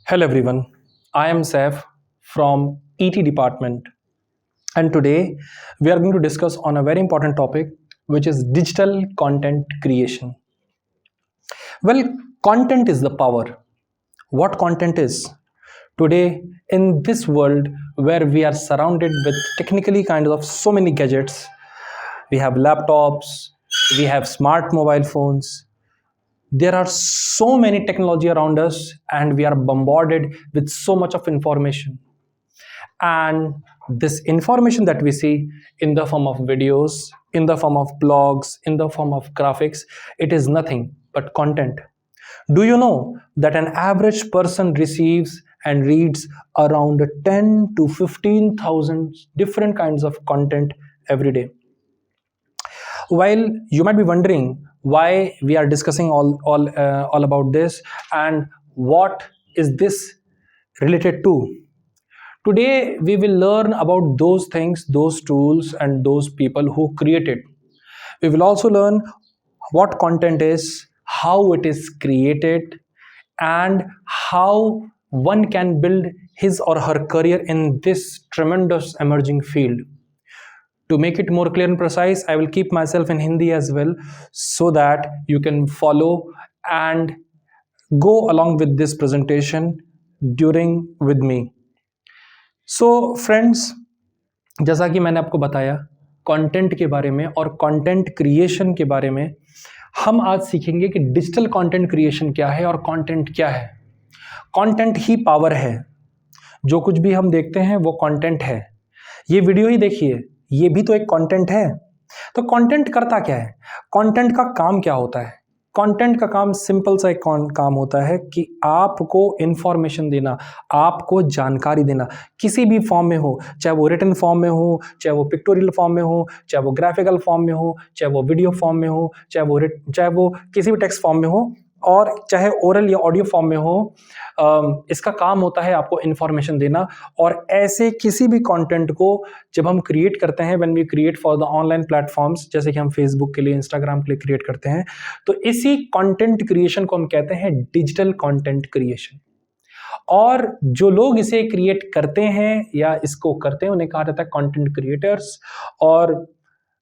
Hello everyone, I am Saif from ET department, and today we are going to discuss on a very important topic, which is digital content creation. Well, content is the power. What content is? Today, in this world where we are surrounded with technically kind of so many gadgets, we have laptops, we have smart mobile phones, there are so many technology around us, and we are bombarded with so much of information. And this information that we see in the form of videos, in the form of blogs, in the form of graphics, it is nothing but content. Do you know that an average person receives and reads around 10 to 15,000 different kinds of content every day? While you might be wondering why we are discussing all about this and what is this related to, today we will learn about those things, those tools, and those people who create it. We will also learn what content is, how it is created, and how one can build his or her career in this tremendous emerging field. To make it more clear and precise, I will keep myself in Hindi as well so that you can follow and go along with this presentation during with me. So friends, जैसा कि मैंने आपको बताया content के बारे में और content creation के बारे में, हम आज सीखेंगे कि डिजिटल कंटेंट क्रिएशन क्या है और कंटेंट क्या है। कंटेंट ही पावर है। जो कुछ भी हम देखते हैं वो कंटेंट है। ये वीडियो ही देखिए, ये भी तो एक कंटेंट है। तो कंटेंट करता क्या है? कंटेंट का काम क्या होता है? कंटेंट का काम सिंपल सा एक काम होता है कि आपको इंफॉर्मेशन देना, आपको जानकारी देना, किसी भी फॉर्म में हो, चाहे वो रिटन फॉर्म में हो, चाहे वो पिक्टोरियल फॉर्म में हो, चाहे वो ग्राफिकल फॉर्म में हो, चाहे वो वीडियो फॉर्म में हो, चाहे वो किसी भी टेक्स्ट फॉर्म में हो, और चाहे ओरल या ऑडियो फॉर्म में हो। इसका काम होता है आपको इंफॉर्मेशन देना। और ऐसे किसी भी कंटेंट को जब हम क्रिएट करते हैं, when we create for the online platforms, जैसे कि हम फेसबुक के लिए, इंस्टाग्राम के लिए क्रिएट करते हैं, तो इसी कंटेंट क्रिएशन को हम कहते हैं डिजिटल कंटेंट क्रिएशन। और जो लोग इसे क्रिएट करते हैं या इसको करते हैं, उन्हें कहा जाता है कंटेंट क्रिएटर्स। और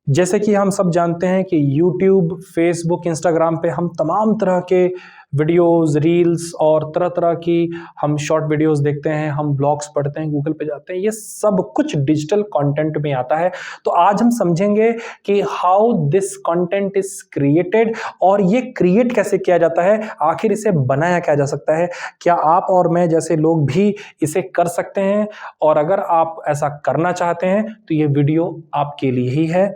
जैसे कि हम सब जानते हैं कि यूट्यूब, फेसबुक, इंस्टाग्राम पे हम तमाम तरह के वीडियोस, रील्स और तरह तरह की हम शॉर्ट वीडियोस देखते हैं, हम ब्लॉग्स पढ़ते हैं, गूगल पे जाते हैं, ये सब कुछ डिजिटल कंटेंट में आता है। तो आज हम समझेंगे कि how this content is created, और ये क्रिएट कैसे किया जाता है, आखिर इसे बनाया क्या जा सकता है, क्या आप और मैं जैसे लोग भी इसे कर सकते हैं। और अगर आप ऐसा करना चाहते हैं तो ये वीडियो आपके लिए ही है।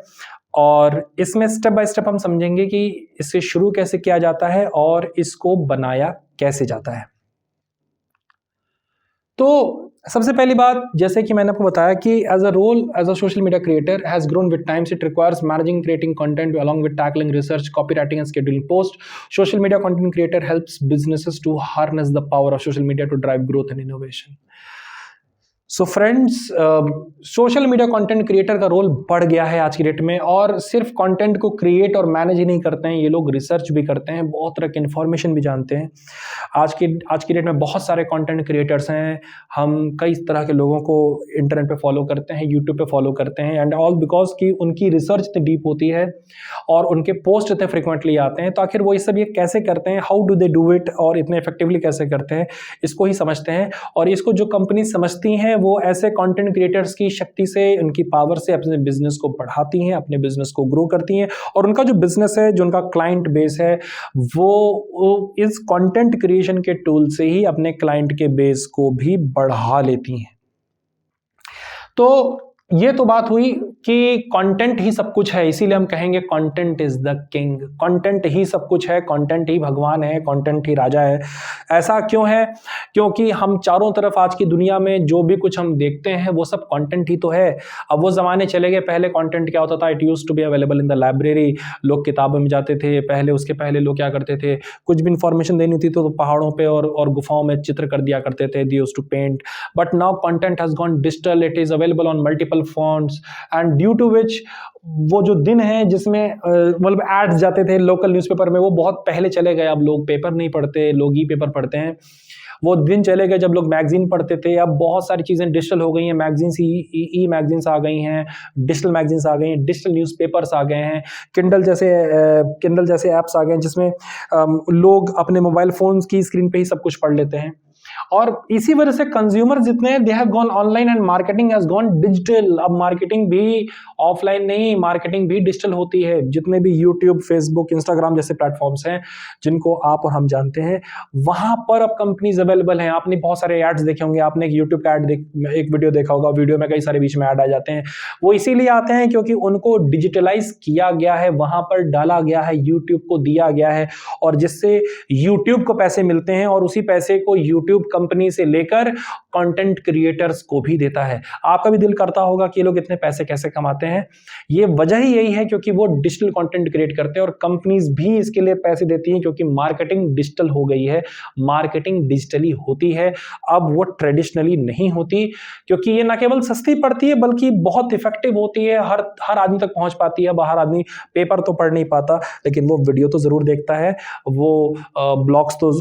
और इसमें स्टेप बाय स्टेप हम समझेंगे कि इसे शुरू कैसे किया जाता है और इसको बनाया कैसे जाता है। तो सबसे पहली बात, जैसे कि मैंने आपको बताया कि as a role as a social media creator has grown with times, it requires managing, creating content along with tackling research, copywriting and scheduling post. Social media content creator helps businesses to harness the power of social media to drive growth and innovation. So friends, social media content creator का role बढ़ गया है आज की date में। और सिर्फ content को क्रिएट और मैनेज ही नहीं करते हैं, ये लोग रिसर्च भी करते हैं, बहुत तरह की इन्फॉर्मेशन भी जानते हैं। आज की डेट में बहुत सारे कंटेंट क्रिएटर्स हैं। हम कई तरह के लोगों को इंटरनेट पे फॉलो करते हैं, यूट्यूब पे फॉलो करते हैं, एंड ऑल बिकॉज कि उनकी रिसर्च इतनी डीप होती है और उनके पोस्ट इतने फ्रिक्वेंटली आते हैं। तो आखिर वो ये सब ये कैसे करते हैं, how do they do it, और इतने इफेक्टिवली कैसे करते हैं, इसको ही समझते हैं। और इसको जो कंपनी समझती हैं, वो ऐसे कंटेंट क्रिएटर्स की शक्ति से, उनकी पावर से अपने बिजनेस को बढ़ाती हैं, अपने बिजनेस को ग्रो करती हैं। और उनका जो बिजनेस है, जो उनका क्लाइंट बेस है, वो इस कंटेंट क्रिएशन के टूल से ही अपने क्लाइंट के बेस को भी बढ़ा लेती हैं। तो ये तो बात हुई कि कंटेंट ही सब कुछ है, इसीलिए हम कहेंगे content is the king. Content ही सब कुछ है, कंटेंट ही भगवान है, कंटेंट ही राजा है। ऐसा क्यों है? क्योंकि हम चारों तरफ आज की दुनिया में जो भी कुछ हम देखते हैं वो सब कंटेंट ही तो है। अब वो ज़माने चले गए, पहले कंटेंट क्या होता था, it used to be available in the library. लोग किताबों में जाते थे पहले, उसके पहले लोग क्या करते थे, कुछ भी इंफॉर्मेशन देनी थी तो पहाड़ों पे और गुफाओं में चित्र कर दिया करते थे, they used to paint. But now content has gone digital, it is available on multiple fonts, and due to which वो जो दिन है जिसमें मतलब एड्स जाते थे लोकल न्यूज़पेपर में, वो बहुत पहले चले गए। अब लोग पेपर नहीं पढ़ते, लोग ई पेपर पढ़ते हैं। वो दिन चले गए जब लोग मैगजीन पढ़ते थे। अब बहुत सारी चीज़ें डिजिटल हो गई हैं, मैगजीन्स ई मैगजीन्स आ गई हैं, डिजिटल मैगजीन्स आ गई हैं, डिजिटल न्यूज़पेपर्स आ गए हैं, किंडल जैसे ऐप्स आ गए हैं जिसमें लोग अपने मोबाइल फोन्स की स्क्रीन पे ही सब कुछ पढ़ लेते हैं। और इसी वजह से कंज्यूमर जितने हैं they have gone online and marketing has gone digital. अब मार्केटिंग भी ऑफलाइन नहीं, मार्केटिंग भी डिजिटल होती है। जितने भी यूट्यूब, फेसबुक, इंस्टाग्राम जैसे प्लेटफॉर्म्स हैं जिनको आप और हम जानते हैं, वहां पर अब कंपनीज अवेलेबल हैं। आपने बहुत सारे एड्स देखे होंगे, आपने एक यूट्यूब का एक वीडियो देखा होगा, वीडियो में कई सारे बीच में ऐड आ जाते हैं। वो इसीलिए आते हैं क्योंकि उनको डिजिटलाइज किया गया है, वहां पर डाला गया है, यूट्यूब को दिया गया है, और जिससे यूट्यूब को पैसे मिलते हैं और उसी पैसे को यूट्यूब कंपनी से लेकर कंटेंट क्रिएटर्स को भी देता है। आपका भी दिल करता होगा कि ये लोग इतने पैसे कैसे कमाते हैं। ये वजह ही यही है क्योंकि वो डिजिटल कंटेंट क्रिएट करते हैं और कंपनीज भी इसके लिए पैसे देती हैं क्योंकि मार्केटिंग डिजिटल हो गई है। मार्केटिंग डिजिटली होती है, अब वो ट्रेडिशनली नहीं होती, क्योंकि ये ना केवल सस्ती पड़ती है बल्कि बहुत इफेक्टिव होती है, हर आदमी तक पहुंच पाती है। बाहर आदमी पेपर तो पढ़ नहीं पाता लेकिन वो वीडियो तो जरूर देखता है, वो ब्लॉग्स तो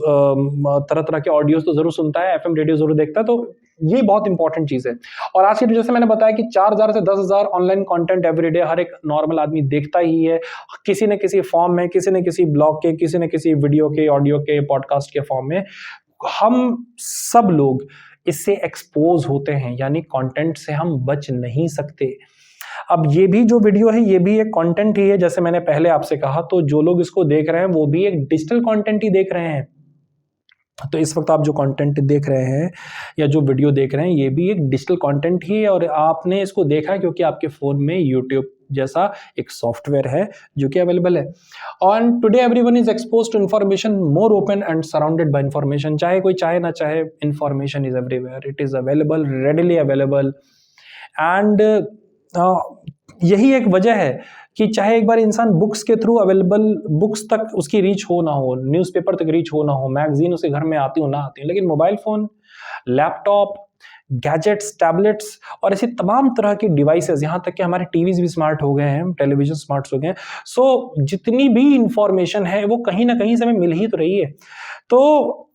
तरह तरह के ऑडियोज तो जरूर सुनता है, एफएम रेडियो जरूर देखता है। तो ये बहुत इंपॉर्टेंट चीज है। और आज की जैसे मैंने बताया कि 4000 से 10,000 ऑनलाइन कंटेंट एवरीडे हर एक नॉर्मल आदमी देखता ही है, किसी न किसी फॉर्म में, किसी न किसी ब्लॉग के, किसी न किसी वीडियो के, ऑडियो के, पॉडकास्ट के फॉर्म में। हम सब लोग इससे एक्सपोज होते हैं, यानी कंटेंट से हम बच नहीं सकते। अब ये भी जो वीडियो है ये भी एक कंटेंट ही है, जैसे मैंने पहले आपसे कहा। तो जो लोग इसको देख रहे हैं वो भी एक डिजिटल कंटेंट ही देख रहे हैं। तो इस वक्त आप जो कंटेंट देख रहे हैं या जो वीडियो देख रहे हैं ये भी एक डिजिटल कंटेंट ही है, और आपने इसको देखा क्योंकि आपके फोन में यूट्यूब जैसा एक सॉफ्टवेयर है जो कि अवेलेबल है। और today everyone is expose to information, more open and surrounded by information. चाहे कोई चाहे ना चाहे, information is everywhere, it is available, readily available. And यही एक वजह है कि चाहे एक बार इंसान बुक्स के थ्रू अवेलेबल, बुक्स तक उसकी रीच हो ना हो, न्यूज़पेपर तक रीच हो ना हो, मैगजीन उसके घर में आती हो ना आती हो, लेकिन mobile phone, laptop, gadgets, tablets और ऐसी तमाम तरह की डिवाइसेस, यहाँ तक कि हमारे टीवीज भी स्मार्ट हो गए हैं, टेलीविजन स्मार्ट हो गए हैं। सो जितनी भी इंफॉर्मेशन है वो कहीं ना कहीं से हमें मिल ही तो रही है। तो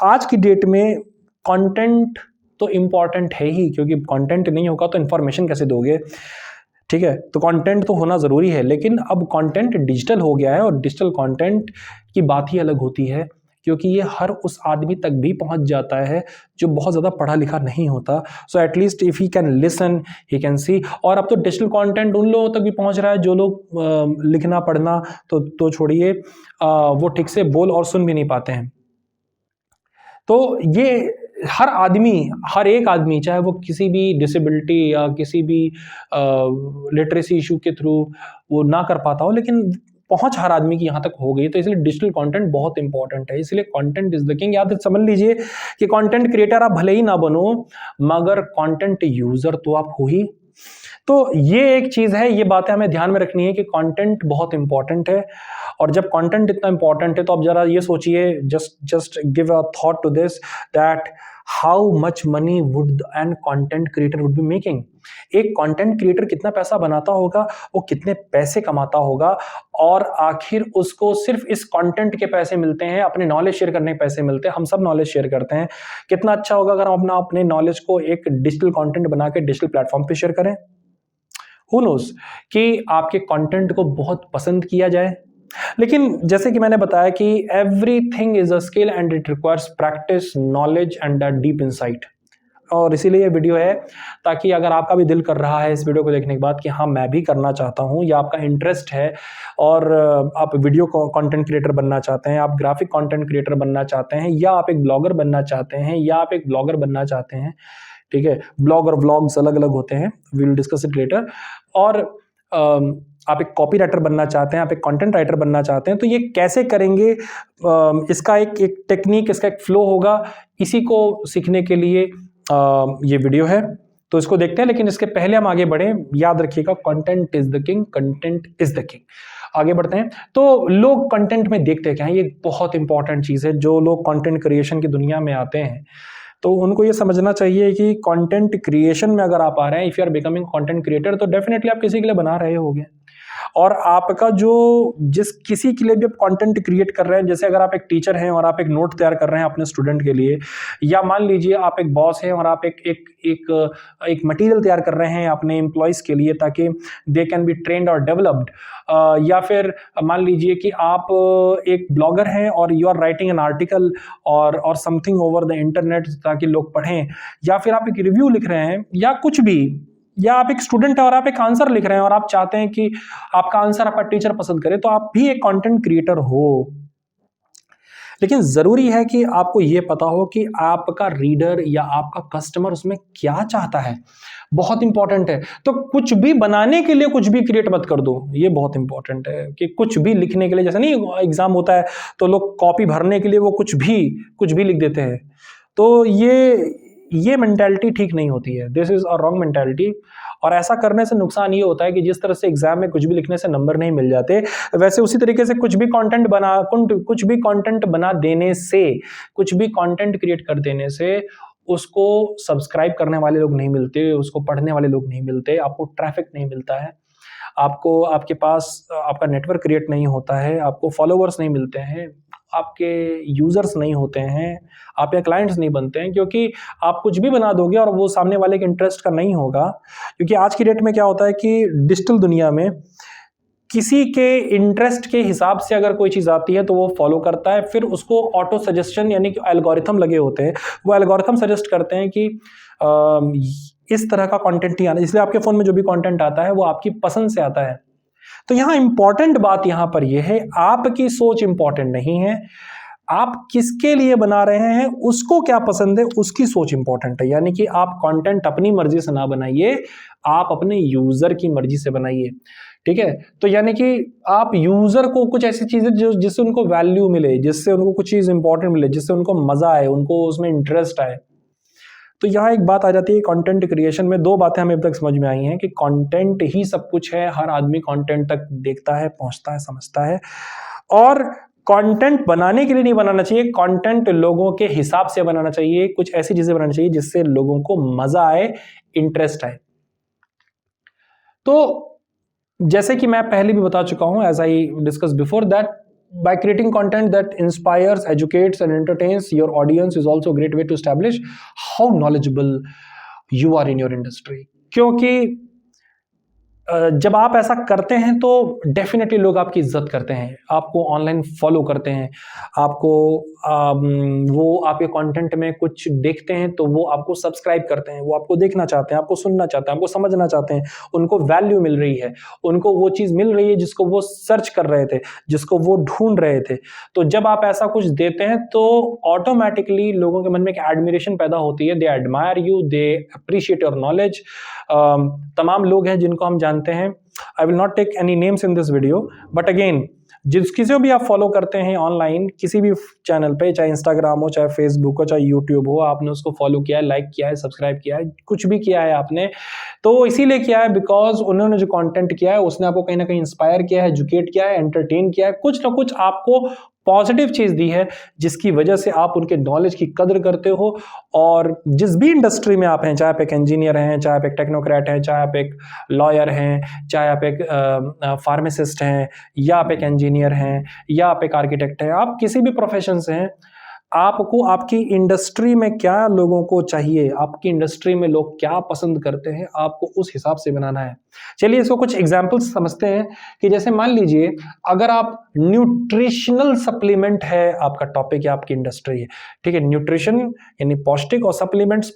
आज की डेट में कंटेंट तो इंपॉर्टेंट है ही, क्योंकि कंटेंट नहीं होगा तो इंफॉर्मेशन कैसे दोगे। ठीक है, तो कंटेंट तो होना ज़रूरी है, लेकिन अब कंटेंट डिजिटल हो गया है और डिजिटल कंटेंट की बात ही अलग होती है, क्योंकि ये हर उस आदमी तक भी पहुंच जाता है जो बहुत ज़्यादा पढ़ा लिखा नहीं होता। So at least if he can listen, he can see. और अब तो डिजिटल कंटेंट उन लोगों तक भी पहुंच रहा है जो लोग लिखना पढ़ना तो छोड़िए, वो ठीक से बोल और सुन भी नहीं पाते हैं। तो ये हर आदमी, हर एक आदमी, चाहे वो किसी भी डिसेबिलिटी या किसी भी लिटरेसी इशू के थ्रू वो ना कर पाता हो, लेकिन पहुंच हर आदमी की यहाँ तक हो गई। तो इसलिए डिजिटल कंटेंट बहुत इंपॉर्टेंट है। इसलिए कंटेंट इज द किंग। याद समझ लीजिए कि कंटेंट क्रिएटर आप भले ही ना बनो, मगर कंटेंट यूजर तो आप हो ही। तो ये एक चीज है, ये बातें हमें ध्यान में रखनी है कि कंटेंट बहुत इंपॉर्टेंट है। और जब कंटेंट इतना इंपॉर्टेंट है तो अब जरा ये सोचिए, just give a thought to this, that how much money would an content creator would be making. एक कंटेंट क्रिएटर कितना पैसा बनाता होगा, वो कितने पैसे कमाता होगा, और आखिर उसको सिर्फ इस कंटेंट के पैसे मिलते हैं, अपने नॉलेज शेयर करने के पैसे मिलते हैं। हम सब नॉलेज शेयर करते हैं। कितना अच्छा होगा अगर हम अपने नॉलेज को एक डिजिटल कंटेंट बना के डिजिटल प्लेटफॉर्म पे शेयर करें। Who knows कि आपके कंटेंट को बहुत पसंद किया जाए। लेकिन जैसे कि मैंने बताया कि everything is a skill and it requires practice, knowledge and a deep insight. और इसीलिए ये वीडियो है, ताकि अगर आपका भी दिल कर रहा है इस वीडियो को देखने के बाद कि हाँ मैं भी करना चाहता हूँ, या आपका इंटरेस्ट है और आप वीडियो कंटेंट क्रिएटर बनना चाहते हैं, आप ग्राफिक कंटेंट क्रिएटर बनना चाहते हैं, या आप एक ब्लॉगर बनना चाहते हैं, या आप एक ब्लॉगर बनना चाहते हैं, ठीक है, ब्लॉग और व्लॉग्स अलग अलग होते हैं, we will discuss it later. और आप एक कॉपी राइटर बनना चाहते हैं, आप एक कंटेंट राइटर बनना चाहते हैं, तो ये कैसे करेंगे, इसका एक टेक्निक, इसका एक फ्लो होगा। इसी को सीखने के लिए ये वीडियो है, तो इसको देखते हैं। लेकिन इसके पहले हम आगे बढ़े, याद रखिएगा content is the king, content is the king. आगे बढ़ते हैं। तो लोग कंटेंट में देखते क्या है, ये बहुत इंपॉर्टेंट चीज है। जो लोग कंटेंट क्रिएशन की दुनिया में आते हैं तो उनको ये समझना चाहिए कि कंटेंट क्रिएशन में अगर आप आ रहे हैं, if you are becoming content creator, तो डेफिनेटली आप किसी के लिए बना रहे होगे। और आपका जो जिस किसी के लिए भी आप कंटेंट क्रिएट कर रहे हैं, जैसे अगर आप एक टीचर हैं और आप एक नोट तैयार कर रहे हैं अपने स्टूडेंट के लिए, या मान लीजिए आप एक बॉस हैं और आप एक मटेरियल तैयार कर रहे हैं अपने एम्प्लॉयज़ के लिए ताकि दे कैन बी ट्रेंड और डेवलप्ड, या फिर मान लीजिए कि आप एक ब्लॉगर हैं और you are writing an article or something over the internet ताकि लोग पढ़ें, या फिर आप एक रिव्यू लिख रहे हैं या कुछ भी, या आप एक स्टूडेंट है और आप एक आंसर लिख रहे हैं और आप चाहते हैं कि आपका आंसर आपका टीचर पसंद करे, तो आप भी एक कंटेंट क्रिएटर हो। लेकिन जरूरी है कि आपको यह पता हो कि आपका रीडर या आपका कस्टमर उसमें क्या चाहता है, बहुत इंपॉर्टेंट है। तो कुछ भी बनाने के लिए कुछ भी क्रिएट मत कर दो, ये बहुत इंपॉर्टेंट है कि कुछ भी लिखने के लिए, जैसे नहीं एग्जाम होता है तो लोग कॉपी भरने के लिए वो कुछ भी लिख देते हैं, तो ये मेंटालिटी ठीक नहीं होती है। This is a wrong mentality. और ऐसा करने से नुकसान ये होता है कि जिस तरह से एग्जाम में कुछ भी लिखने से नंबर नहीं मिल जाते, वैसे उसी तरीके से कुछ भी कंटेंट बना देने से, कुछ भी कंटेंट क्रिएट कर देने से उसको सब्सक्राइब करने वाले लोग नहीं मिलते, उसको पढ़ने वाले लोग नहीं मिलते, आपको ट्रैफिक नहीं मिलता है, आपको आपके पास आपका नेटवर्क क्रिएट नहीं होता है, आपको फॉलोवर्स नहीं मिलते हैं, आपके यूजर्स नहीं होते हैं, आपके क्लाइंट्स नहीं बनते हैं, क्योंकि आप कुछ भी बना दोगे और वो सामने वाले के इंटरेस्ट का नहीं होगा। क्योंकि आज की डेट में क्या होता है कि डिजिटल दुनिया में किसी के इंटरेस्ट के हिसाब से अगर कोई चीज़ आती है तो वो फॉलो करता है, फिर उसको ऑटो सजेशन यानी कि एल्गोरिथम लगे होते हैं, वो एल्गोरिथम सजेस्ट करते हैं कि इस तरह का कंटेंट ही आना, इसलिए आपके फ़ोन में जो भी कंटेंट आता है वो आपकी पसंद से आता है। तो यहाँ इंपॉर्टेंट बात यहाँ पर यह है, आपकी सोच इंपॉर्टेंट नहीं है, आप किसके लिए बना रहे हैं, उसको क्या पसंद है, उसकी सोच इंपॉर्टेंट है। यानी कि आप कंटेंट अपनी मर्जी से ना बनाइए, आप अपने यूजर की मर्जी से बनाइए। ठीक है, तो यानी कि आप यूजर को कुछ ऐसी चीजें जिससे उनको वैल्यू मिले, जिससे उनको कुछ चीज इंपॉर्टेंट मिले, जिससे उनको मजा आए, उनको उसमें इंटरेस्ट आए। तो यहाँ एक बात आ जाती है कंटेंट क्रिएशन में, दो बातें हमें अब तक समझ में आई हैं कि कंटेंट ही सब कुछ है, हर आदमी कंटेंट तक देखता है, पहुंचता है, समझता है, और कंटेंट बनाने के लिए नहीं बनाना चाहिए, कंटेंट लोगों के हिसाब से बनाना चाहिए, कुछ ऐसी चीजें बनानी चाहिए जिससे लोगों को मजा आए, इंटरेस्ट आए। तो जैसे कि मैं पहले भी बता चुका हूं, as I discussed before, that by creating content that inspires, educates and entertains your audience is also a great way to establish how knowledgeable you are in your industry। क्योंकि जब आप ऐसा करते हैं तो डेफिनेटली लोग आपकी इज्जत करते हैं, आपको ऑनलाइन फॉलो करते हैं, आपको वो आपके कंटेंट में कुछ देखते हैं तो वो आपको सब्सक्राइब करते हैं, वो आपको देखना चाहते हैं, आपको सुनना चाहते हैं, आपको समझना चाहते हैं, उनको वैल्यू मिल रही है, उनको वो चीज़ मिल रही है जिसको वो सर्च कर रहे थे, जिसको वो ढूंढ रहे थे। तो जब आप ऐसा कुछ देते हैं तो ऑटोमेटिकली लोगों के मन में एक एडमिरेशन पैदा होती है, they admire you, they appreciate your knowledge. तमाम लोग हैं जिनको हम जानते हैं, I will not take any names in this video, but again किसी को भी आप फॉलो करते हैं ऑनलाइन, किसी भी चैनल पे, चाहे इंस्टाग्राम हो, चाहे फेसबुक हो, चाहे यूट्यूब हो, आपने उसको फॉलो किया है, लाइक किया है, सब्सक्राइब किया है, कुछ भी किया है आपने, तो इसीलिए किया है बिकॉज उन्होंने जो कंटेंट किया है उसने आपको कहीं ना कहीं इंस्पायर किया है, एजुकेट किया है, एंटरटेन किया है, कुछ ना कुछ आपको पॉजिटिव चीज दी है, जिसकी वजह से आप उनके नॉलेज की कदर करते हो। और जिस भी इंडस्ट्री में आप हैं, चाहे आप एक इंजीनियर हैं, चाहे आप एक टेक्नोक्रेट हैं, चाहे आप एक लॉयर हैं, चाहे आप एक फार्मासिस्ट हैं, या आप एक इंजीनियर हैं, या आप एक आर्किटेक्ट हैं, आप किसी भी प्रोफेशन से हैं, आपको आपकी इंडस्ट्री में क्या लोगों को चाहिए, आपकी इंडस्ट्री में लोग क्या पसंद करते हैं, आपको उस हिसाब से बनाना है। चलिए इसको कुछ एग्जांपल्स समझते हैं कि जैसे मान लीजिए अगर आप न्यूट्रिशनल सप्लीमेंट है, आपका टॉपिक है, आपकी इंडस्ट्री है, ठीक है, न्यूट्रिशन यानी पौष्टिक, और सप्लीमेंट्स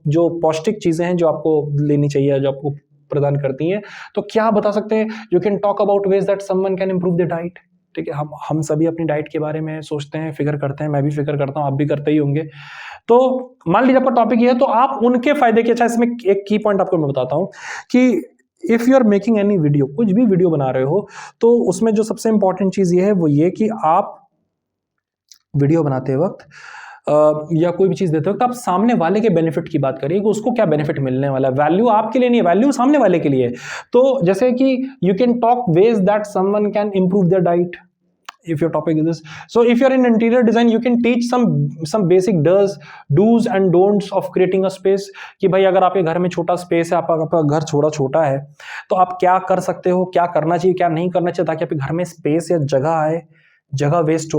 जो पौष्टिक चीजें हैं जो आपको लेनी चाहिए, जो आपको प्रदान करती हैं, तो क्या बता सकते हैं, you can talk about ways that someone can improve the diet. ठीक है, हम सभी अपनी डाइट के बारे में सोचते हैं, फिक्र करते हैं, मैं भी फिक्र करता हूं, आप भी करते ही होंगे। तो मान लीजिए आपका टॉपिक ये है, तो आप उनके फायदे के, अच्छा इसमें एक की पॉइंट आपको मैं बताता हूं कि if you are making any video, कुछ भी वीडियो बना रहे हो, तो उसमें जो सबसे इंपॉर्टेंट चीज ये है वो ये कि आप वीडियो बनाते वक्त या कोई भी चीज देते वक्त आप सामने वाले के बेनिफिट की बात करिए कि उसको क्या बेनिफिट मिलने वाला है। वैल्यू आपके लिए नहीं है, वैल्यू सामने वाले के लिए है। तो जैसे कि you can talk ways that someone can improve their diet, if your topic is this. So if you're in interior design, you can teach some basic do's and don'ts of creating a space. कि भाई अगर आपके घर में छोटा space है, आपका घर थोड़ा छोटा है, तो आप क्या कर सकते हो, क्या करना चाहिए, क्या नहीं करना चाहिए, ताकि आपके घर में स्पेस या जगह आए, जगह वेस्ट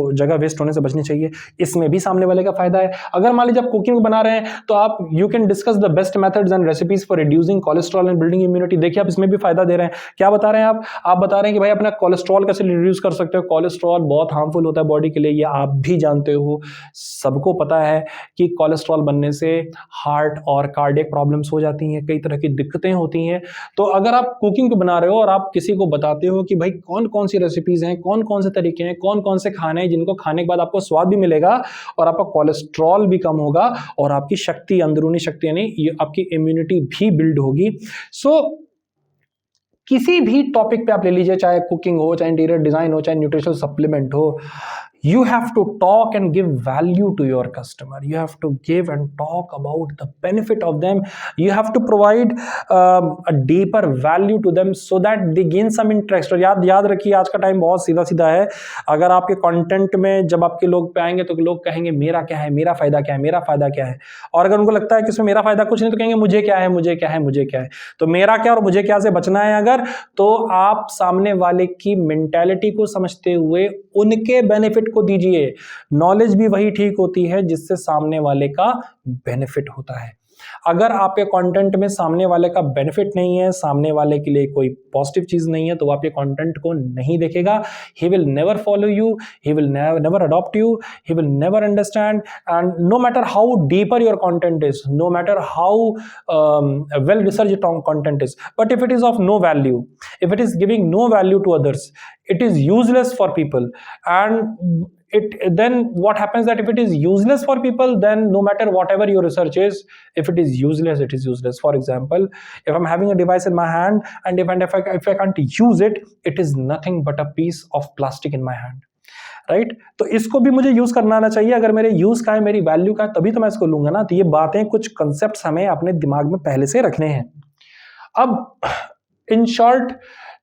होने से बचनी चाहिए। इसमें भी सामने वाले का फायदा है। अगर मान लीजिए आप कुकिंग बना रहे हैं, तो आप you can discuss the best methods and recipes for reducing cholesterol and building immunity. देखिए आप इसमें भी फायदा दे रहे हैं। क्या बता रहे हैं आप बता रहे हैं कि भाई अपना कोलेस्ट्रॉल कैसे रिड्यूस कर सकते हो। कोलेस्ट्रॉल बहुत हार्मफुल होता है बॉडी के लिए, ये आप भी जानते हो, सबको पता है कि कोलेस्ट्रॉल बनने से हार्ट और कार्डियक प्रॉब्लम्स हो जाती हैं, कई तरह की दिक्कतें होती हैं। तो अगर आप कुकिंग बना रहे हो और आप किसी को बताते हो कि भाई कौन कौन सी रेसिपीज हैं, कौन कौन से तरीके हैं, कौन कौन से खाने हैं जिनको खाने के बाद आपको स्वाद भी मिलेगा और आपका कोलेस्ट्रॉल भी कम होगा और आपकी शक्ति, अंदरूनी शक्ति यानी आपकी इम्यूनिटी भी बिल्ड होगी। सो किसी भी टॉपिक पे आप ले लीजिए, चाहे कुकिंग हो, चाहे इंटीरियर डिजाइन हो, चाहे न्यूट्रिशनल सप्लीमेंट हो, you have to talk and give value to your customer. You have to give and talk about the benefit of them. You have to provide a deeper value to them so that they gain some interest. और याद रखिए, आज का time बहुत सीधा सीधा है। अगर आपके कंटेंट में जब आपके लोग पे आएंगे तो लोग कहेंगे मेरा क्या है, मेरा फायदा क्या है, मेरा फायदा क्या है। और अगर उनको लगता है कि इसमें मेरा फायदा कुछ नहीं, तो कहेंगे मुझे क्या है, मुझे क्या है, मुझे क्या है। तो मेरा क्या और मुझे क्या से बचना है अगर, तो आप सामने वाले की मेंटालिटी को समझते हुए उनके बेनिफिट को दीजिए। नॉलेज भी वही ठीक होती है जिससे सामने वाले का बेनिफिट होता है। अगर आपके कंटेंट में सामने वाले का बेनिफिट नहीं है, सामने वाले के लिए कोई पॉजिटिव चीज नहीं है, तो वो आपके कंटेंट को नहीं देखेगा। He will never follow you, he will never adopt you, he will never understand. And no matter how deeper your content is, no matter how well researched content is, but if it is of no value, if it is giving no value to others, it is useless for people. And then what happens that if it is useless for people, then no matter whatever your research is, if it is useless, it is useless. For example, if I'm having a device in my hand and if I can't use it, it is nothing but a piece of plastic in my hand, right? तो इसको भी मुझे use करना आना चाहिए। अगर मेरे use का है, मेरी वैल्यू का है, तभी तो मैं इसको लूंगा ना। तो ये बातें, कुछ कंसेप्ट हमें अपने दिमाग में पहले से रखने हैं। अब इन शॉर्ट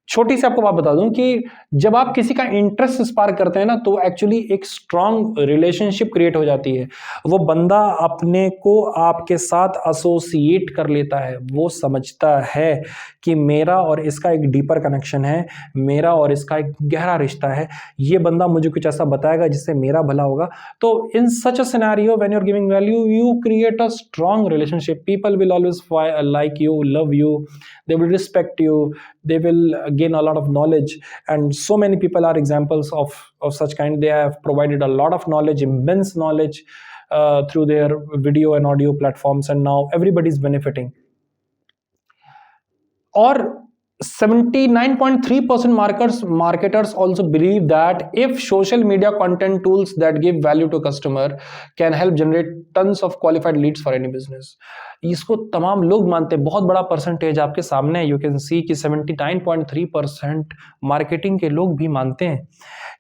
छोटी सी आपको बात बता दूं कि जब आप किसी का इंटरेस्ट स्पार्क करते हैं ना, तो एक्चुअली एक स्ट्रांग रिलेशनशिप क्रिएट हो जाती है। वो बंदा अपने को आपके साथ एसोसिएट कर लेता है, वो समझता है कि मेरा और इसका एक डीपर कनेक्शन है, मेरा और इसका एक गहरा रिश्ता है, ये बंदा मुझे कुछ ऐसा बताएगा जिससे मेरा भला होगा। तो in such a scenario when you are giving value, you create a strong relationship. People will always like you, love you, they will respect you, they will gain a lot of knowledge, and so many people are examples of such kind. They have provided a lot of knowledge, immense knowledge through their video and audio platforms, and now everybody is benefiting. Or 79.3% marketers also believe that if social media content tools that give value to customer can help generate tons of qualified leads for any business. इसको तमाम लोग मानते हैं, बहुत बड़ा percentage आपके सामने है। यू कैन सी कि 79.3% मार्केटिंग के लोग भी मानते हैं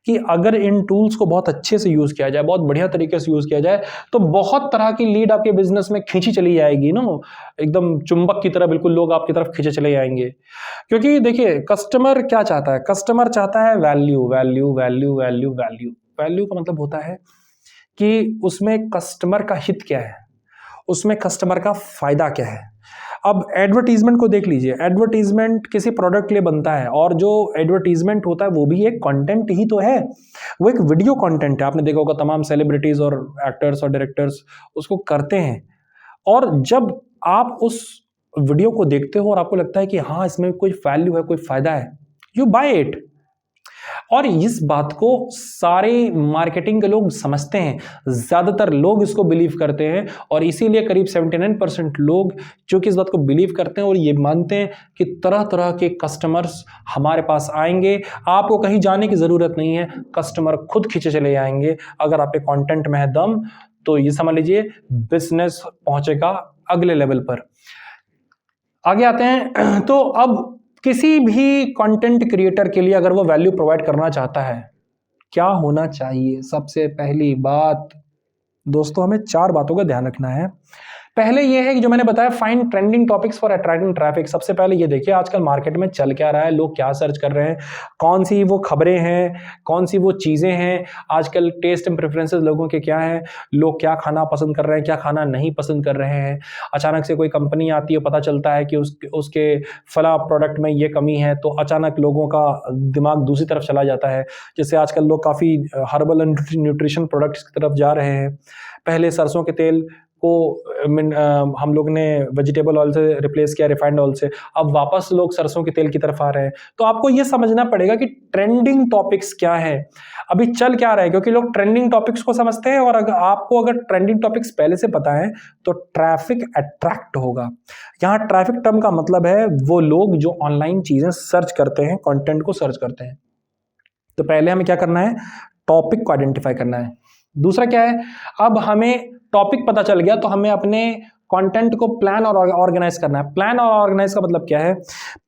कि अगर इन टूल्स को बहुत अच्छे से यूज किया जाए, बहुत बढ़िया तरीके से यूज किया जाए, तो बहुत तरह की लीड आपके बिजनेस में खींची चली जाएगी ना, एकदम चुंबक की तरह बिल्कुल लोग आपकी तरफ खींचे चले जाएंगे। क्योंकि देखिए, कस्टमर क्या चाहता है? कस्टमर चाहता है value, value, value, value, value. Value का मतलब होता है कि उसमें कस्टमर का हित क्या है, उसमें कस्टमर का फायदा क्या है। अब एडवर्टीजमेंट को देख लीजिए, एडवर्टीजमेंट किसी प्रोडक्ट के लिए बनता है, और जो एडवर्टीजमेंट होता है वो भी एक कंटेंट ही तो है, वो एक वीडियो कंटेंट है। आपने देखा होगा तमाम सेलिब्रिटीज और एक्टर्स और डायरेक्टर्स उसको करते हैं, और जब आप उस वीडियो को देखते हो और आपको लगता है कि हाँ इसमें कोई वैल्यू है, कोई फायदा है, यू बाय इट। और इस बात को सारे मार्केटिंग के लोग समझते हैं, ज्यादातर लोग इसको बिलीव करते हैं, और इसीलिए करीब 79% लोग जो कि इस बात को बिलीव करते हैं और ये मानते हैं कि तरह तरह के कस्टमर्स हमारे पास आएंगे। आपको कहीं जाने की जरूरत नहीं है, कस्टमर खुद खींचे चले जाएंगे। अगर आपके कंटेंट में है दम, तो ये समझ लीजिए बिजनेस पहुंचेगा अगले लेवल पर। आगे आते हैं। तो अब किसी भी कंटेंट क्रिएटर के लिए अगर वो वैल्यू प्रोवाइड करना चाहता है, क्या होना चाहिए? सबसे पहली बात दोस्तों, हमें 4 बातों का ध्यान रखना है। पहले ये है कि जो मैंने बताया, find trending topics for attracting traffic. सबसे पहले ये देखिए आजकल मार्केट में चल क्या रहा है, लोग क्या सर्च कर रहे हैं, कौन सी वो खबरें हैं, कौन सी वो चीज़ें हैं, आजकल टेस्ट एंड प्रेफरेंसेस लोगों के क्या हैं, लोग क्या खाना पसंद कर रहे हैं, क्या खाना नहीं पसंद कर रहे हैं। अचानक से कोई कंपनी आती है, पता चलता है कि उसके फला प्रोडक्ट में ये कमी है, तो अचानक लोगों का दिमाग दूसरी तरफ चला जाता है। जैसे आजकल लोग काफ़ी हर्बल एंड न्यूट्रिशन प्रोडक्ट्स की तरफ जा रहे हैं। पहले सरसों के तेल को हम लोग ने वेजिटेबल ऑयल से रिप्लेस किया, रिफाइंड ऑयल से, अब वापस लोग सरसों के तेल की तरफ आ रहे हैं। तो आपको ये समझना पड़ेगा कि ट्रेंडिंग टॉपिक्स क्या है, अभी चल क्या रहा है, क्योंकि लोग ट्रेंडिंग टॉपिक्स को समझते हैं, और अगर ट्रेंडिंग टॉपिक्स पहले से पता है तो ट्रैफिक अट्रैक्ट होगा। यहाँ ट्रैफिक टर्म का मतलब है वो लोग जो ऑनलाइन चीजें सर्च करते हैं, कंटेंट को सर्च करते हैं। तो पहले हमें क्या करना है, टॉपिक को आइडेंटिफाई करना है। दूसरा क्या है, अब हमें टॉपिक पता चल गया तो हमें अपने कंटेंट को प्लान और ऑर्गेनाइज करना है। प्लान और ऑर्गेनाइज का मतलब क्या है,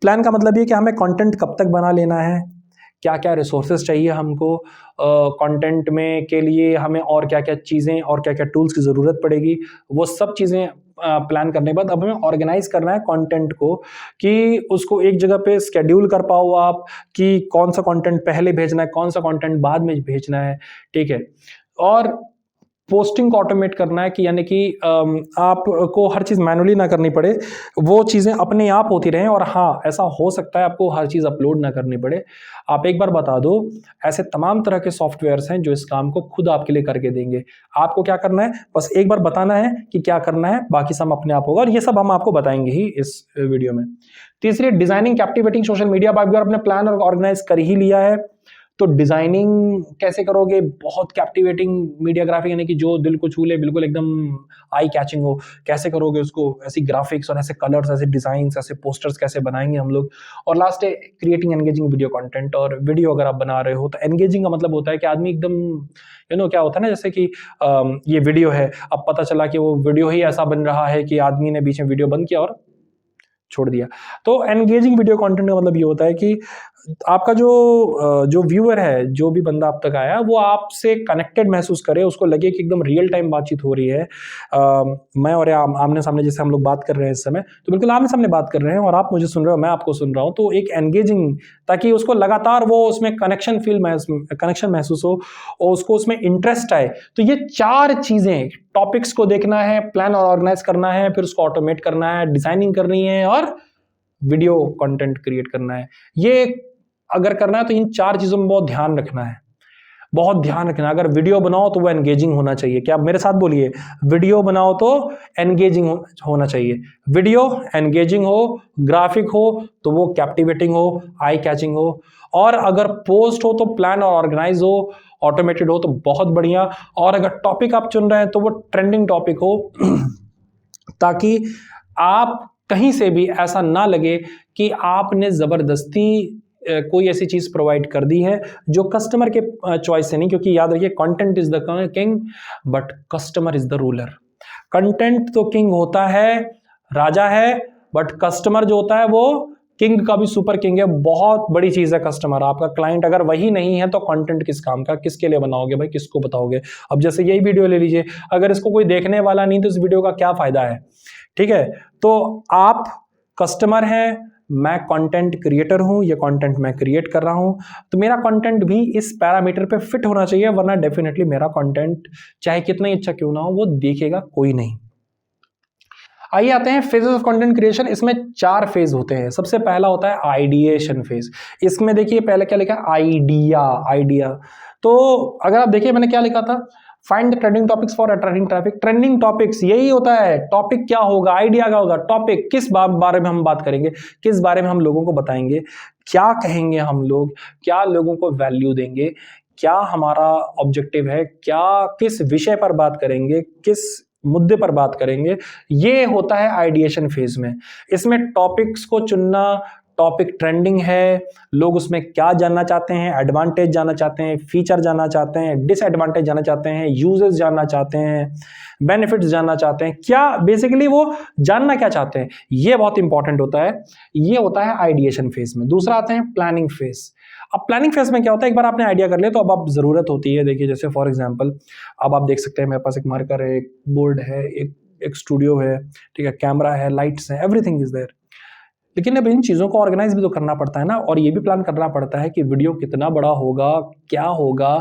प्लान का मतलब ये कि हमें कंटेंट कब तक बना लेना है, क्या क्या रिसोर्सेज चाहिए हमको कंटेंट में के लिए, हमें और क्या क्या चीज़ें और क्या क्या टूल्स की ज़रूरत पड़ेगी, वो सब चीज़ें प्लान करने के बाद अब हमें ऑर्गेनाइज करना है कंटेंट को, कि उसको एक जगह पे स्केड्यूल कर पाओ आप, कि कौन सा कंटेंट पहले भेजना है, कौन सा कंटेंट बाद में भेजना है, ठीक है। और पोस्टिंग को ऑटोमेट करना है, कि यानी कि आपको हर चीज़ मैनुअली ना करनी पड़े, वो चीज़ें अपने आप होती रहें। और हाँ, ऐसा हो सकता है आपको हर चीज़ अपलोड ना करनी पड़े, आप एक बार बता दो, ऐसे तमाम तरह के सॉफ्टवेयर्स हैं जो इस काम को खुद आपके लिए करके देंगे। आपको क्या करना है, बस एक बार बताना है कि क्या करना है, बाकी सब अपने आप होगा, और ये सब हम आपको बताएंगे ही इस वीडियो में। तीसरी, डिजाइनिंग कैप्टिवेटिंग सोशल मीडिया। आप अपने प्लान और ऑर्गेनाइज कर ही लिया है, तो डिजाइनिंग कैसे करोगे, बहुत कैप्टिवेटिंग मीडिया ग्राफिक, यानी कि जो दिल को छू ले, बिल्कुल एकदम आई कैचिंग हो, कैसे करोगे उसको, ऐसी ग्राफिक्स और ऐसे कलर्स, ऐसे डिजाइन्स, ऐसे पोस्टर्स कैसे बनाएंगे हम लोग। और लास्ट है क्रिएटिंग एंगेजिंग वीडियो कंटेंट। और वीडियो अगर आप बना रहे हो तो एंगेजिंग का मतलब होता है कि आदमी एकदम क्या होता है ना, जैसे कि ये वीडियो है, अब पता चला कि वो वीडियो ही ऐसा बन रहा है कि आदमी ने बीच में वीडियो बंद किया और छोड़ दिया। तो एंगेजिंग वीडियो कंटेंट का मतलब ये होता है कि आपका जो व्यूअर है, जो भी बंदा आप तक आया, वो आपसे कनेक्टेड महसूस करे, उसको लगे कि एकदम रियल टाइम बातचीत हो रही है। मैं और आमने सामने जैसे हम लोग बात कर रहे हैं इस समय, तो बिल्कुल आमने सामने बात कर रहे हैं और आप मुझे सुन रहे हो, मैं आपको सुन रहा हूँ, तो एक एंगेजिंग, ताकि उसको लगातार वो उसमें कनेक्शन महसूस हो और उसको उसमें इंटरेस्ट आए। तो ये 4 चीजें, टॉपिक्स को देखना है, प्लान और ऑर्गेनाइज करना है, फिर उसको ऑटोमेट करना है, डिजाइनिंग करनी है, और वीडियो कंटेंट क्रिएट करना है। ये अगर करना है तो इन 4 चीजों में बहुत ध्यान रखना है, बहुत ध्यान रखना है। अगर वीडियो बनाओ तो वो एंगेजिंग होना चाहिए। क्या आप मेरे साथ बोलिए, वीडियो बनाओ तो एंगेजिंग होना चाहिए। वीडियो एंगेजिंग हो, ग्राफिक हो तो वो कैप्टिवेटिंग हो, आई कैचिंग हो। और अगर पोस्ट हो तो प्लान और ऑर्गेनाइज हो, ऑटोमेटेड हो तो बहुत बढ़िया। और अगर टॉपिक आप चुन रहे हैं तो वो ट्रेंडिंग टॉपिक हो ताकि आप कहीं से भी ऐसा ना लगे कि आपने जबरदस्ती कोई ऐसी चीज प्रोवाइड कर दी है जो कस्टमर के चॉइस से नहीं। क्योंकि याद रखिए, content is the king but customer is the ruler. Content तो किंग होता है, राजा है, बट कस्टमर जो होता है वो किंग का भी सुपर किंग है। बहुत बड़ी चीज है कस्टमर, आपका क्लाइंट अगर वही नहीं है तो कंटेंट किस काम का, किसके लिए बनाओगे भाई, किसको बताओगे। अब जैसे यही वीडियो ले लीजिए, अगर इसको कोई देखने वाला नहीं तो इस वीडियो का क्या फायदा है, ठीक है। तो आप कस्टमर हैं, मैं कंटेंट क्रिएटर हूं, ये कंटेंट मैं क्रिएट कर रहा हूं, तो मेरा कंटेंट भी इस पैरामीटर पे फिट होना चाहिए, वरना डेफिनेटली मेरा कंटेंट चाहे कितना ही अच्छा क्यों ना हो, वो देखेगा कोई नहीं। आइए आते हैं फेजेस ऑफ कंटेंट क्रिएशन। इसमें 4 फेज होते हैं। सबसे पहला होता है आइडिएशन फेज। इसमें देखिए पहले क्या लिखा है, आइडिया। तो अगर आप देखिए मैंने क्या लिखा था, find the trending topics for attracting traffic. Trending topics यही होता है, टॉपिक क्या होगा, आइडिया क्या होगा, टॉपिक किस बारे में हम बात करेंगे, किस बारे में हम लोगों को बताएंगे, क्या कहेंगे हम लोग, क्या लोगों को वैल्यू देंगे, क्या हमारा ऑब्जेक्टिव है, क्या किस विषय पर बात करेंगे, किस मुद्दे पर बात करेंगे। ये होता है आइडिएशन फेज में। इसमें टॉपिक्स को चुनना, टॉपिक ट्रेंडिंग है, लोग उसमें क्या जानना चाहते हैं, एडवांटेज जानना चाहते हैं, फीचर जानना चाहते हैं, डिसएडवांटेज जानना चाहते हैं, यूजेस जानना चाहते हैं, बेनिफिट्स जानना चाहते हैं, क्या बेसिकली वो जानना क्या चाहते हैं, ये बहुत इंपॉर्टेंट होता है। ये होता है आइडिएशन फेज में। दूसरा आते हैं प्लानिंग फेज। अब प्लानिंग फेज में क्या होता है, एक बार आपने आइडिया कर लिया तो अब आप जरूरत होती है, देखिए जैसे फॉर एग्जांपल अब आप देख सकते हैं मेरे पास एक मार्कर है, एक बोर्ड है, एक एक स्टूडियो है, ठीक है, कैमरा है, लाइट्स है, एवरीथिंग इज देयर। लेकिन अब इन चीज़ों को ऑर्गेनाइज भी तो करना पड़ता है ना, और ये भी प्लान करना पड़ता है कि वीडियो कितना बड़ा होगा, क्या होगा,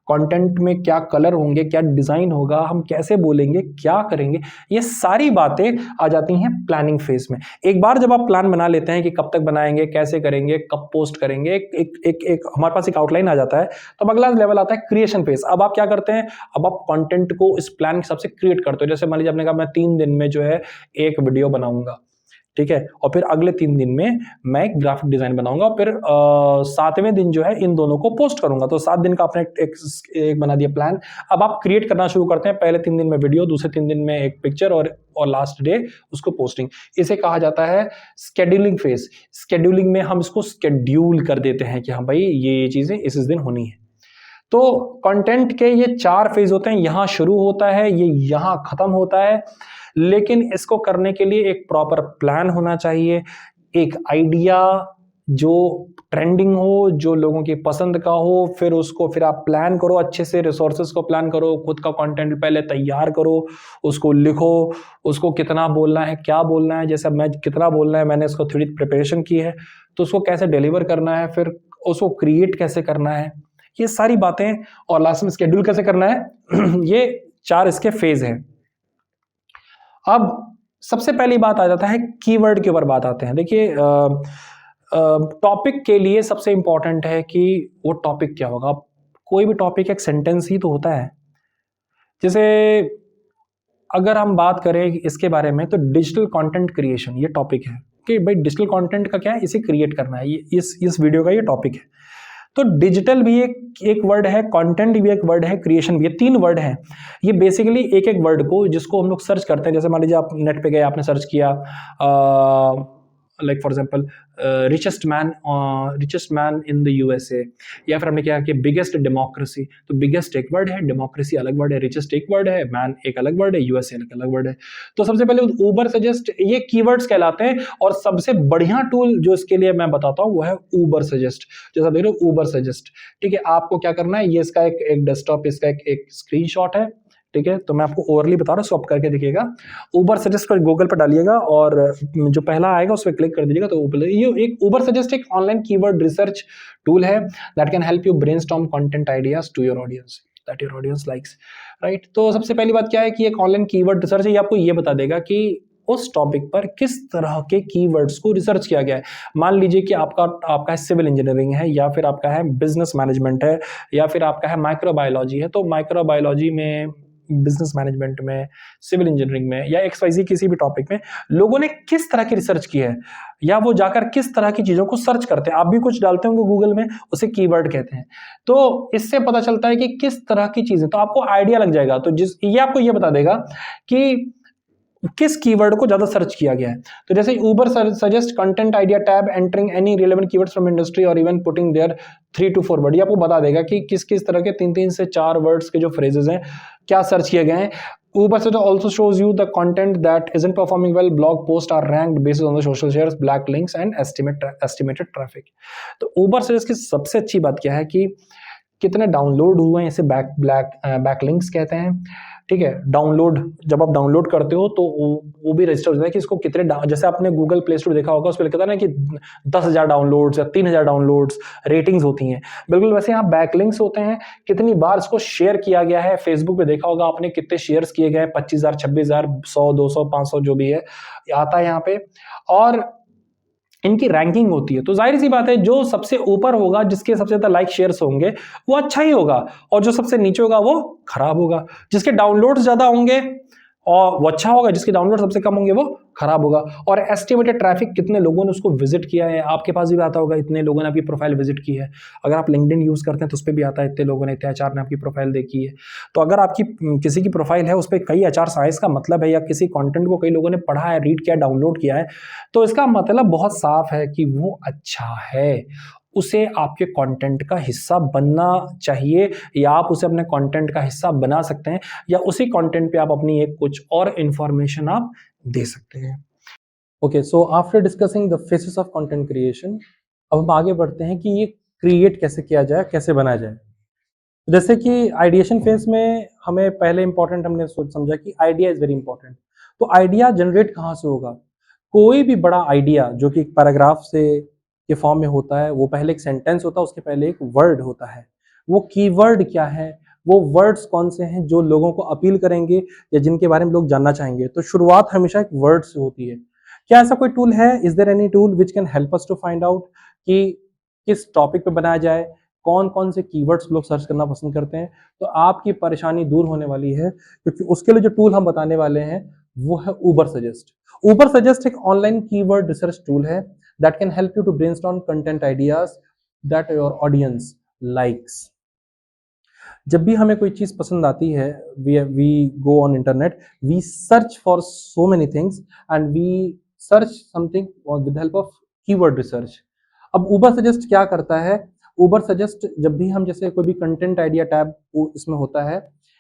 कंटेंट में क्या कलर होंगे, क्या डिज़ाइन होगा, हम कैसे बोलेंगे, क्या करेंगे, ये सारी बातें आ जाती हैं प्लानिंग फेज में। एक बार जब आप प्लान बना लेते हैं कि कब तक बनाएंगे, कैसे करेंगे, कब पोस्ट करेंगे, एक हमारे पास एक आउटलाइन आ जाता है, तो अगला लेवल आता है क्रिएशन फेज। अब आप क्या करते हैं, अब आप कंटेंट को इस प्लान के हिसाब से क्रिएट करते हो। जैसे मान लीजिए आपने कहा मैं 3 दिन में जो है एक वीडियो बनाऊंगा, ठीक है, और फिर अगले 3 दिन में मैं एक ग्राफिक डिजाइन बनाऊंगा, और फिर 7वें दिन जो है इन दोनों को पोस्ट करूंगा। तो 7 दिन का आपने एक बना दिया प्लान। अब आप क्रिएट करना शुरू करते हैं, पहले 3 दिन में वीडियो, दूसरे 3 दिन में एक पिक्चर, और लास्ट डे उसको पोस्टिंग। इसे कहा जाता है स्केड्यूलिंग फेज। स्केड्यूलिंग में हम इसको स्केड्यूल कर देते हैं कि हाँ भाई ये चीजें इस दिन होनी है। तो कंटेंट के ये 4 फेज होते हैं, यहां शुरू होता है, ये यहां खत्म होता है। लेकिन इसको करने के लिए एक प्रॉपर प्लान होना चाहिए, एक आइडिया जो ट्रेंडिंग हो, जो लोगों की पसंद का हो, फिर आप प्लान करो अच्छे से, रिसोर्सेज को प्लान करो, खुद का कंटेंट पहले तैयार करो, उसको लिखो, उसको कितना बोलना है, क्या बोलना है, जैसे मैं कितना बोलना है, मैंने इसको थोड़ी प्रिपरेशन की है, तो उसको कैसे डिलीवर करना है, फिर उसको क्रिएट कैसे करना है, ये सारी बातें, और लास्ट में स्केड्यूल कैसे करना है ये 4 इसके फेज हैं। अब सबसे पहली बात आ जाता है कीवर्ड के ऊपर बात आते हैं। देखिए टॉपिक के लिए सबसे इंपॉर्टेंट है कि वो टॉपिक क्या होगा। कोई भी टॉपिक एक सेंटेंस ही तो होता है। जैसे अगर हम बात करें इसके बारे में, तो डिजिटल कंटेंट क्रिएशन ये टॉपिक है कि भाई डिजिटल कंटेंट का क्या है, इसे क्रिएट करना है, ये इस वीडियो का ये टॉपिक है। तो डिजिटल भी एक वर्ड है, कंटेंट भी एक वर्ड है, क्रिएशन भी, ये 3 वर्ड हैं। ये बेसिकली एक एक वर्ड को, जिसको हम लोग सर्च करते हैं, जैसे मान लीजिए आप नेट पे गए, आपने सर्च किया like for example richest man in the USA, या फिर हमने क्या कि बिगेस्ट डेमोक्रेसी। तो बिगेस्ट एक वर्ड है, डेमोक्रेसी अलग वर्ड है, रिचेस्ट एक वर्ड है, मैन एक अलग वर्ड है, यूएसए एक अलग वर्ड है। तो सबसे पहले ऊबर सजेस्ट, ये कीवर्ड्स कहलाते हैं। और सबसे बढ़िया टूल जो इसके लिए मैं बताता हूँ वो है ऊबर सजेस्ट। जैसा देख रहे हो ऊबर सजेस्ट, ठीक है। आपको क्या करना है, ये इसका एक डेस्कटॉप, इसका एक स्क्रीनशॉट है, ठीक है। तो मैं आपको ओवरली बता रहा हूँ, स्वैप करके देखिएगा। ऊबर सजेस्ट पर गूगल पर डालिएगा, और जो पहला आएगा उस पर क्लिक कर दीजिएगा। तो ये एक ऊबर सजेस्ट एक ऑनलाइन कीवर्ड रिसर्च टूल है that can help you brainstorm content ideas to your audience that your audience likes, right. तो सबसे पहली बात क्या है कि एक ऑनलाइन कीवर्ड रिसर्च है, ये आपको ये बता देगा कि उस टॉपिक पर किस तरह के कीवर्ड्स को रिसर्च किया गया है। मान लीजिए कि आपका सिविल इंजीनियरिंग है, या फिर आपका है बिजनेस मैनेजमेंट है, या फिर आपका है माइक्रोबायोलॉजी है। तो माइक्रोबायोलॉजी में, बिजनेस मैनेजमेंट में, सिविल इंजीनियरिंग में, या XYZ किसी भी टॉपिक में लोगों ने किस तरह की रिसर्च की है, या वो जाकर किस तरह की चीजों को सर्च करते हैं। आप भी कुछ डालते होंगे गूगल में, उसे कीवर्ड कहते हैं। तो इससे पता चलता है कि किस तरह की चीजें, तो आपको आइडिया लग जाएगा। तो ये आपको ये बता देगा कि किस कीवर्ड को ज्यादा सर्च किया गया है। तो जैसे Ubersuggest content idea tab, entering any relevant keywords from industry और even putting there 3 to 4 word, ये आपको बता देगा कि किस किस तरह के 3 से 4 वर्ड्स के जो फ्रेजेस हैं क्या सर्च किए गए हैं। Uber also shows you the content that isn't performing well. Blog posts are ranked based on the social shares, black links and estimated traffic. तो Uber Suggest की सबसे अच्छी बात क्या है कि कितने डाउनलोड हुए हैं, इसे बैकलिंक्स कहते हैं, ठीक है। डाउनलोड, जब आप डाउनलोड करते हो तो वो भी रजिस्टर होता है कि इसको कितने, जैसे आपने गूगल प्ले स्टोर देखा होगा, उस पर लिखा था ना कि 10,000 डाउनलोड्स या 3,000 डाउनलोड्स रेटिंग्स होती हैं। बिल्कुल वैसे यहाँ बैकलिंक्स होते हैं, कितनी बार इसको शेयर किया गया है। फेसबुक पे देखा होगा आपने कितने शेयर्स किए गए, 25,000, 26,000, 100, 200, 500 जो भी है आता है यहाँ पे, और इनकी रैंकिंग होती है। तो जाहिर सी बात है जो सबसे ऊपर होगा, जिसके सबसे ज्यादा लाइक शेयर्स होंगे, वो अच्छा ही होगा, और जो सबसे नीचे होगा वो खराब होगा। जिसके डाउनलोड्स ज्यादा होंगे और वो अच्छा होगा, जिसके डाउनलोड सबसे कम होंगे वो खराब होगा। और एस्टिमेटेड ट्रैफिक, कितने लोगों ने उसको विजिट किया है, आपके पास भी आता होगा इतने लोगों ने आपकी प्रोफाइल विजिट की है। अगर आप लिंक्डइन यूज करते हैं तो उस पर भी आता है इतने लोगों ने, इतने HR ने आपकी प्रोफाइल देखी है। तो अगर आपकी किसी की प्रोफाइल है उस पर कई HR साइज का मतलब है, या किसी कंटेंट को कई लोगों ने पढ़ा है, रीड किया, डाउनलोड किया है, तो इसका मतलब बहुत साफ है कि वो अच्छा है, उसे आपके कंटेंट का हिस्सा बनना चाहिए, या आप उसे अपने कंटेंट का हिस्सा बना सकते हैं, या उसी कंटेंट पे आप अपनी एक कुछ और इंफॉर्मेशन आप दे सकते हैं। Okay, so after discussing the faces of content creation, अब हम आगे बढ़ते हैं कि ये क्रिएट कैसे किया जाए, कैसे बनाया जाए। जैसे कि आइडिएशन फेज में हमें पहले इंपॉर्टेंट हमने सोच समझा कि आइडिया इज वेरी इंपॉर्टेंट। तो आइडिया जनरेट कहाँ से होगा? कोई भी बड़ा आइडिया जो कि पैराग्राफ से के फॉर्म में होता है, वो पहले एक सेंटेंस होता है, उसके पहले एक वर्ड होता है। वो कीवर्ड क्या है, वो वर्ड्स कौन से हैं जो लोगों को अपील करेंगे या जिनके बारे में लोग जानना चाहेंगे। तो शुरुआत हमेशा एक वर्ड से होती है। क्या ऐसा कोई टूल है, is there any tool which can help us to find out कि किस टॉपिक पे बनाया जाए, कौन कौन से कीवर्ड्स लोग सर्च करना पसंद करते हैं? तो आपकी परेशानी दूर होने वाली है, क्योंकि उसके लिए जो टूल हम बताने वाले हैं वो है उबर सजेस्ट। उबर सजेस्ट एक ऑनलाइन कीवर्ड रिसर्च टूल है that can help you to brainstorm content ideas that your audience likes. जब भी हमें कोई चीज पसंद आती है, we go on internet, we search for so many things and we search something with the help of keyword research. अब उबर suggest क्या करता है? उबर सजेस्ट जब भी हम जैसे कोई भी कंटेंट आइडिया टैब इसमें होता है,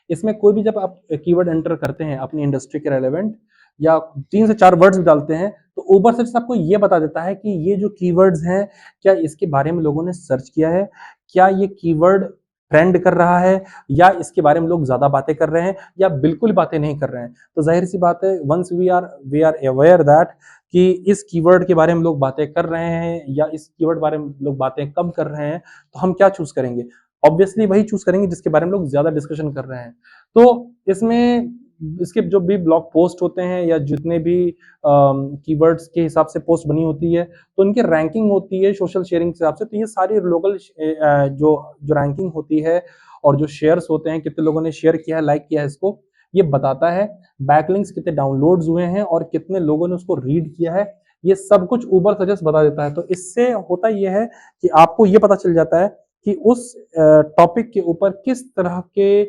इसमें कोई भी जब आप कीवर्ड एंटर करते हैं अपनी इंडस्ट्री के रेलेवेंट या 3 से 4 वर्ड्स भी डालते हैं, तो उबर सजेस्ट आपको ये बता देता है कि ये जो कीवर्ड्स हैं, क्या इसके बारे में लोगों ने सर्च किया है, क्या ये कीवर्ड ट्रेंड कर रहा है, या इसके बारे में लोग ज्यादा बातें कर रहे हैं, या बिल्कुल बातें नहीं कर रहे हैं। तो जाहिर सी बात है, once we are aware that कि इस कीवर्ड के बारे में लोग बातें कर रहे हैं या इस कीवर्ड बारे में लोग बातें कम कर रहे हैं, तो हम क्या चूज करेंगे? ऑब्वियसली वही चूज करेंगे जिसके बारे में लोग ज्यादा डिस्कशन कर रहे हैं। तो इसमें इसके जो भी ब्लॉग पोस्ट होते हैं या जितने भी कीवर्ड्स के हिसाब से पोस्ट बनी होती है, तो उनकी रैंकिंग होती है सोशल शेयरिंग के हिसाब से। तो ये सारी लोकल जो जो रैंकिंग होती है और जो शेयर्स होते हैं, कितने लोगों ने शेयर किया है, लाइक किया है, इसको ये बताता है। बैकलिंक्स कितने डाउनलोड्स हुए हैं और कितने लोगों ने उसको रीड किया है, ये सब कुछ उबर सजेस्ट बता देता है। तो इससे होता ये है कि आपको ये पता चल जाता है कि उस टॉपिक के ऊपर किस तरह के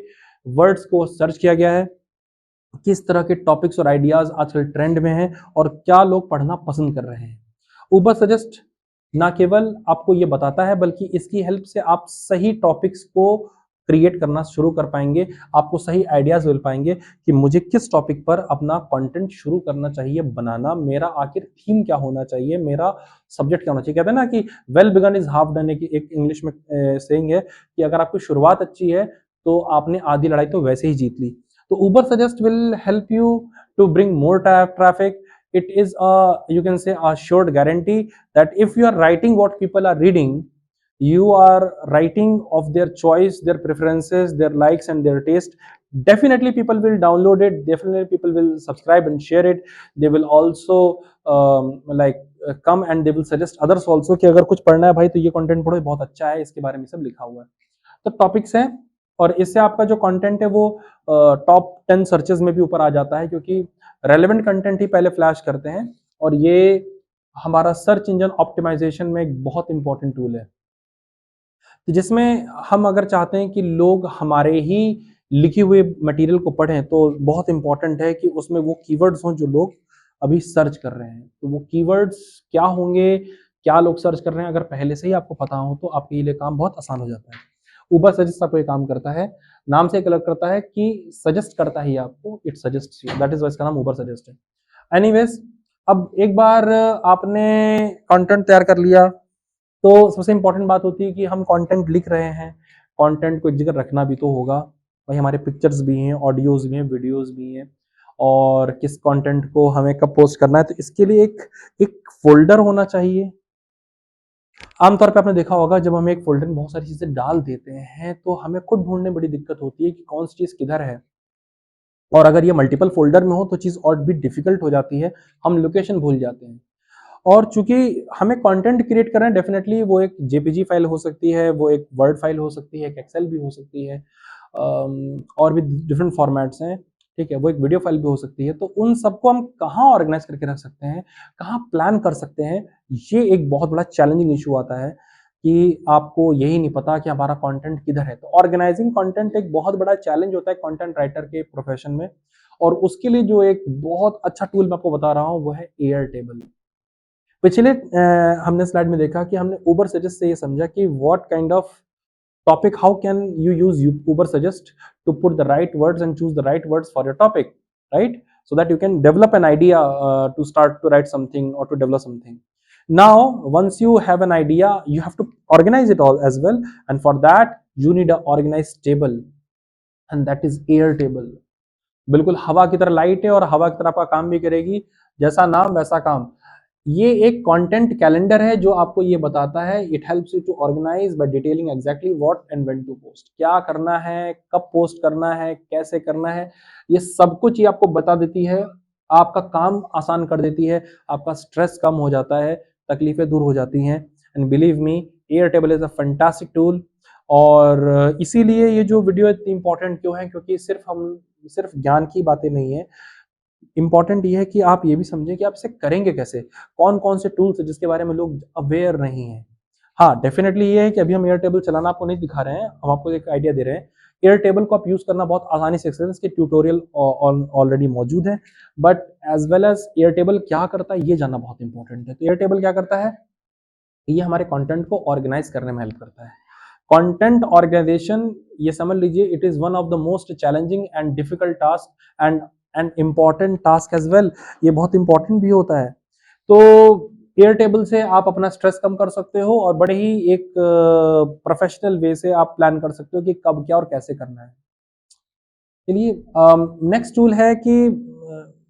वर्ड्स को सर्च किया गया है, किस तरह के टॉपिक्स और आइडियाज आजकल ट्रेंड में हैं और क्या लोग पढ़ना पसंद कर रहे हैं। उबर सजेस्ट ना केवल आपको ये बताता है, बल्कि इसकी हेल्प से आप सही टॉपिक्स को क्रिएट करना शुरू कर पाएंगे। आपको सही आइडियाज मिल पाएंगे कि मुझे किस टॉपिक पर अपना कंटेंट शुरू करना चाहिए बनाना, मेरा आखिर थीम क्या होना चाहिए, मेरा सब्जेक्ट क्या होना चाहिए। कहते हैं ना कि well begun is half done, एक इंग्लिश में सेइंग है कि अगर आपकी शुरुआत अच्छी है तो आपने आधी लड़ाई तो वैसे ही जीत ली। तो Uber Suggest will help you to bring more traffic. It is you can say a assured guarantee that if you are writing what people are reading, you are writing of their choice, their preferences, their likes and their taste. Definitely people will download it. Definitely people will subscribe and share it. They will also come and they will suggest others also कि अगर कुछ पढ़ना है भाई तो ये content पढ़ो, बहुत अच्छा है, इसके बारे में सब लिखा हुआ है। तो टॉपिक्स हैं और इससे आपका जो कंटेंट है वो टॉप 10 सर्चेस में भी ऊपर आ जाता है, क्योंकि रेलेवेंट कंटेंट ही पहले फ्लैश करते हैं। और ये हमारा सर्च इंजन ऑप्टिमाइजेशन में एक बहुत इंपॉर्टेंट टूल है, तो जिसमें हम अगर चाहते हैं कि लोग हमारे ही लिखे हुए मटेरियल को पढ़ें, तो बहुत इंपॉर्टेंट है कि उसमें वो कीवर्ड्स हों जो लोग अभी सर्च कर रहे हैं। तो वो कीवर्ड्स क्या होंगे, क्या लोग सर्च कर रहे हैं, अगर पहले से ही आपको पता हो तो आपके लिए काम बहुत आसान हो जाता है। ऊबर सजेस्ट आपको ये काम करता है, नाम से अलग करता है कि सजेस्ट करता है आपको, it suggest you, that is why इसका नाम ऊबर सजेस्ट है। एनीवेज, अब एक बार आपने कंटेंट तैयार कर लिया, तो सबसे इंपॉर्टेंट बात होती है कि हम कंटेंट लिख रहे हैं, कंटेंट को एक जगह रखना भी तो होगा भाई। हमारे पिक्चर्स भी हैं, ऑडियोज भी हैं, वीडियोज भी हैं, और किस कंटेंट को हमें कब पोस्ट करना है, तो इसके लिए एक फोल्डर होना चाहिए। आमतौर पे आपने देखा होगा जब हम एक फोल्डर में बहुत सारी चीजें डाल देते हैं तो हमें खुद ढूंढने में बड़ी दिक्कत होती है कि कौन सी चीज किधर है, और अगर ये मल्टीपल फोल्डर में हो तो चीज और भी डिफिकल्ट हो जाती है, हम लोकेशन भूल जाते हैं। और चूंकि हमें कंटेंट क्रिएट करना है, डेफिनेटली वो एक जेपीजी फाइल हो सकती है, वो एक वर्ड फाइल हो सकती है, एक एक्सेल भी हो सकती है, और भी डिफरेंट फॉर्मेट्स हैं, ठीक है, वो एक वीडियो फाइल भी हो सकती है। तो उन सबको हम कहाँ ऑर्गेनाइज करके रख सकते हैं, कहाँ प्लान कर सकते हैं, ये एक बहुत बड़ा चैलेंजिंग इशू आता है कि आपको यही नहीं पता कि हमारा कंटेंट किधर है। तो ऑर्गेनाइजिंग कंटेंट एक बहुत बड़ा चैलेंज होता है कंटेंट राइटर के प्रोफेशन में, और उसके लिए जो एक बहुत अच्छा टूल मैं आपको बता रहा हूँ वो है एयर टेबल। पिछले हमने स्लाइड में देखा कि हमने उबर सजेस्ट से ये समझा कि what kind of topic, how can you use Ubersuggest to put the right words and choose the right words for your topic, right, so that you can develop an idea to start to write something or to develop something. Now once you have an idea, you have to organize it all as well, and for that you need a organized table, and that is Airtable. बिल्कुल हवा की तरह light है और हवा की तरह आपका काम भी करेगी, जैसा नाम वैसा काम। ये एक कंटेंट कैलेंडर है जो आपको ये बताता है, it helps you to organise by detailing exactly what and when to post, क्या करना है, कब पोस्ट करना है, कैसे करना है, ये सब कुछ ये आपको बता देती है, आपका काम आसान कर देती है, आपका स्ट्रेस कम हो जाता है, तकलीफें दूर हो जाती हैं। And believe me, Airtable is a fantastic tool. और इसीलिए ये जो वीडियो इतनी इंपॉर्टेंट क्यों है, क्योंकि सिर्फ ज्ञान की बातें नहीं है, इंपॉर्टेंट ये है कि आप ये भी समझें कि आप इसे करेंगे कैसे, कौन कौन से टूल्स है जिसके बारे में लोग अवेयर नहीं है। हाँ, डेफिनेटली ये है कि अभी हम एयर टेबल चलाना आपको नहीं दिखा रहे हैं, हम आपको एक आइडिया दे रहे हैं। एयर टेबल को आप यूज करना बहुत आसानी से सीख सकते हैं, इसके ट्यूटोरियल ऑलरेडी मौजूद है। But as well as Airtable क्या करता है ये जानना बहुत इंपॉर्टेंट है। तो एयर टेबल क्या करता है, ये हमारे कंटेंट को ऑर्गेनाइज करने में हेल्प करता है। कंटेंट ऑर्गेनाइजेशन, ये समझ लीजिए, it is one of the most challenging and difficult task and and important task as well. ये बहुत इंपॉर्टेंट भी होता है। तो एयर टेबल से आप अपना स्ट्रेस कम कर सकते हो और बड़े ही एक प्रोफेशनल वे से आप प्लान कर सकते हो कि कब क्या और कैसे करना है। चलिए, नेक्स्ट टूल है कि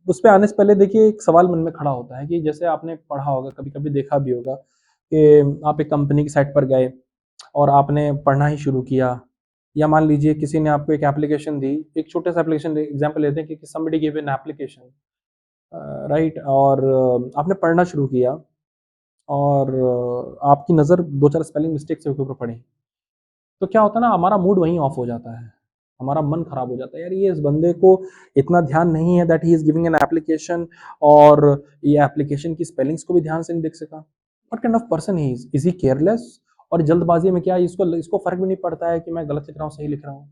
उस पे आने से पहले देखिए एक सवाल मन में खड़ा होता है कि जैसे आपने पढ़ा होगा, कभी कभी देखा भी होगा कि आप एक कंपनी की साइट पर गए और आपने पढ़ना ही शुरू किया, या मान लीजिए किसी ने आपको एक एप्लीकेशन दी, एक छोटा सा एप्लीकेशन एग्जांपल लेते हैं कि somebody gave an application, right, और आपने पढ़ना शुरू किया और आपकी नज़र दो चार स्पेलिंग मिस्टेक से उसके ऊपर पड़ी, तो क्या होता है ना, हमारा मूड वहीं ऑफ हो जाता है, हमारा मन खराब हो जाता है, यार ये इस बंदे को इतना ध्यान नहीं है that he is giving an application, और ये एप्लीकेशन की स्पेलिंग्स को भी ध्यान से नहीं देख सका। What kind of person he is he careless? और जल्दबाजी में क्या इसको इसको फर्क भी नहीं पड़ता है कि मैं गलत लिख रहा हूँ सही लिख रहा हूँ।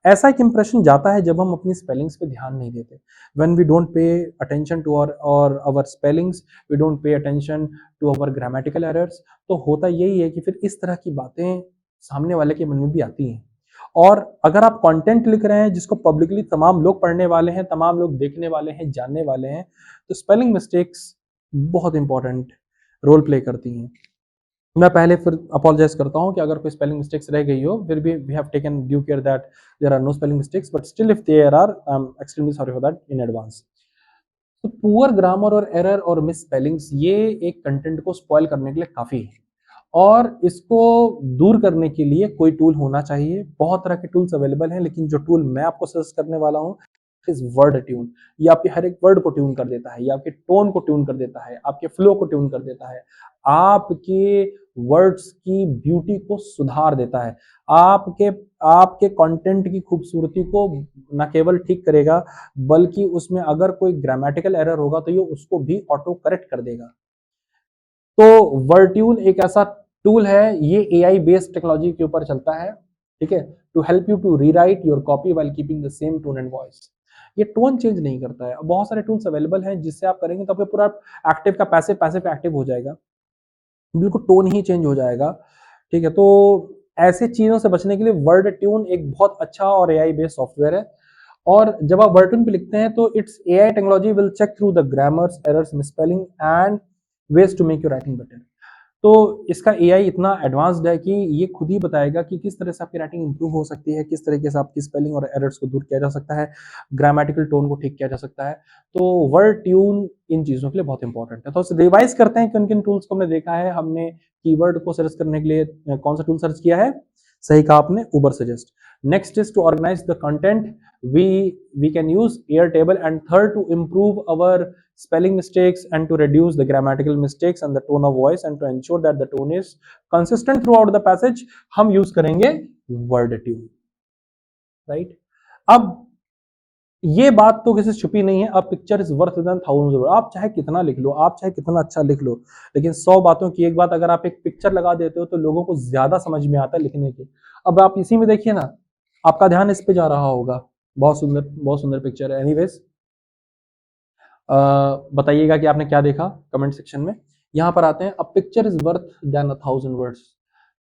ऐसा एक इंप्रेशन जाता है जब हम अपनी स्पेलिंग्स पे ध्यान नहीं देते। When we don't pay attention to our spellings, we don't pay attention to our grammatical errors, तो होता यही है कि फिर इस तरह की बातें सामने वाले के मन में भी आती हैं। और अगर आप कंटेंट लिख रहे हैं जिसको पब्लिकली तमाम लोग पढ़ने वाले हैं, तमाम लोग देखने वाले हैं, जानने वाले हैं, तो स्पेलिंग मिस्टेक्स बहुत इंपॉर्टेंट रोल प्ले करती हैं। मैं पहले फिर अपोलोजाइज करता हूँ कि अगर कोई स्पेलिंग मिस्टेक्स रह गई हो, फिर भी we have taken due care that there are no spelling mistakes, but still if there are, I am extremely sorry for that in advance. तो पुअर ग्रामर और एरर और मिस स्पेलिंग्स ये एक कंटेंट को स्पॉइल करने के लिए काफी है, और इसको दूर करने के लिए कोई टूल होना चाहिए। बहुत तरह के टूल्स अवेलेबल हैं, लेकिन जो टूल मैं आपको सजेस्ट करने वाला हूँ इज वर्ड ट्यून। ये आपके हर एक वर्ड को ट्यून कर देता है, ये आपके टोन को ट्यून कर देता है, आपके फ्लो को ट्यून कर देता है, आपके वर्ड्स की ब्यूटी को सुधार देता है, आपके आपके कंटेंट की खूबसूरती को न केवल ठीक करेगा, बल्कि उसमें अगर कोई ग्रामेटिकल एरर होगा तो ये उसको भी ऑटो करेक्ट कर देगा। तो वर्ट्यून एक ऐसा टूल है, ये एआई बेस्ड टेक्नोलॉजी के ऊपर चलता है, ठीक है, to help you to rewrite your copy while keeping the same tone and voice. ये टोन चेंज नहीं करता है। बहुत सारे टूल्स अवेलेबल हैं जिससे आप करेंगे तो आपका पूरा एक्टिव का पैसिव, पैसिव का एक्टिव हो जाएगा, बिल्कुल टोन ही चेंज हो जाएगा। ठीक है, तो ऐसी चीजों से बचने के लिए वर्ड ट्यून एक बहुत अच्छा और एआई बेस्ड सॉफ्टवेयर है। और जब आप वर्ड ट्यून पे लिखते हैं तो it's AI technology will check through the grammars, errors, misspelling and ways to make your writing better. तो इसका एआई इतना एडवांस्ड है कि ये खुद ही बताएगा कि किस तरह से आपकी राइटिंग इंप्रूव हो सकती है, किस तरीके से आपकी स्पेलिंग और एरर्स को दूर किया जा सकता है, ग्रामेटिकल टोन को ठीक किया जा सकता है। तो वर्ड ट्यून इन चीज़ों के लिए बहुत इंपॉर्टेंट है। तो रिवाइज करते हैं किन किन टूल्स को हमने देखा है। हमने कीवर्ड को सर्च करने के लिए कौन सा टूल सर्च किया है, सही कहा आपने, Ubersuggest. Next is to organize the content, we can use Airtable, and third to improve our spelling mistakes and to reduce the grammatical mistakes and the tone of voice and to ensure that the tone is consistent throughout the passage, हम use करेंगे word tune, right. अब ये बात तो किसी से छुपी नहीं है, अब picture is worth than thousands word. आप चाहे कितना लिख लो, आप चाहे कितना अच्छा लिख लो, लेकिन 100 बातों की एक बात, अगर आप एक पिक्चर लगा देते हो तो लोगों को ज्यादा समझ में आता है लिखने के। अब आप इसी में देखिए ना, आपका ध्यान इस पे जा रहा होगा, बहुत सुंदर पिक्चर है। एनीवेज, बताइएगा कि आपने क्या देखा कमेंट सेक्शन में। यहाँ पर आते हैं, अब picture is worth than 1000 words.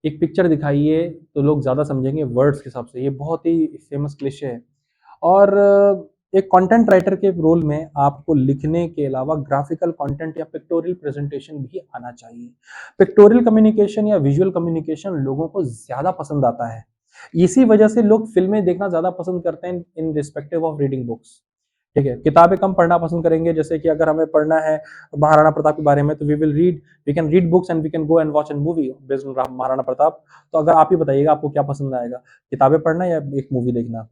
एक पिक्चर दिखाइए तो लोग ज्यादा समझेंगे वर्ड्स के हिसाब से। ये बहुत ही फेमस क्लिशे है। और एक कंटेंट राइटर के रोल में आपको लिखने के अलावा ग्राफिकल कंटेंट या पिक्टोरियल प्रेजेंटेशन भी आना चाहिए। पिक्टोरियल कम्युनिकेशन या विजुअल कम्युनिकेशन लोगों को ज्यादा पसंद आता है। इसी वजह से लोग फिल्में देखना ज्यादा पसंद करते हैं in respective of reading books. ठीक है, किताबें कम पढ़ना पसंद करेंगे, जैसे कि अगर हमें पढ़ना है महाराणा प्रताप के बारे में तो we can read books and we can go and watch an movie based on Maharana Pratap. तो अगर आप ही बताइएगा आपको क्या पसंद आएगा, किताबें पढ़ना या एक मूवी देखना,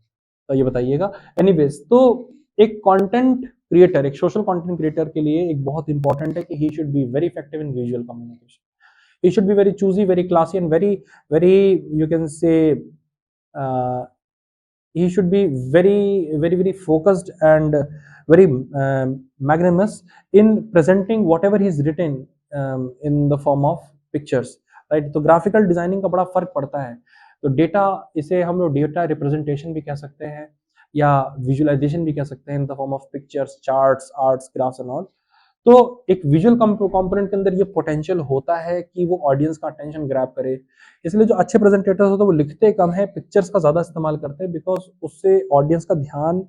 तो ये बताइएगा। एनीवेज, तो एक कंटेंट क्रिएटर, एक सोशल कंटेंट क्रिएटर के लिए एक बहुत इंपॉर्टेंट है कि he should be very effective in visual communication. He should be very choosy, very classy, and very, you can say, uh, he should be very focused and very magnanimous in presenting whatever he's written in the form of pictures, right? तो graphical designing का बड़ा फर्क पड़ता है। तो data, इसे हम लोग डेटा रिप्रेजेंटेशन भी कह सकते हैं या विजुअलाइजेशन भी कह सकते हैं in the form of pictures, charts, arts, graphs and all. तो एक विजुअल कंपोनेंट के अंदर ये पोटेंशियल होता है कि वो ऑडियंस का अटेंशन ग्रैब करे। इसलिए जो अच्छे प्रेजेंटेटर्स होते हैं वो लिखते कम है, पिक्चर्स का ज्यादा इस्तेमाल करते हैं, बिकॉज उससे ऑडियंस का ध्यान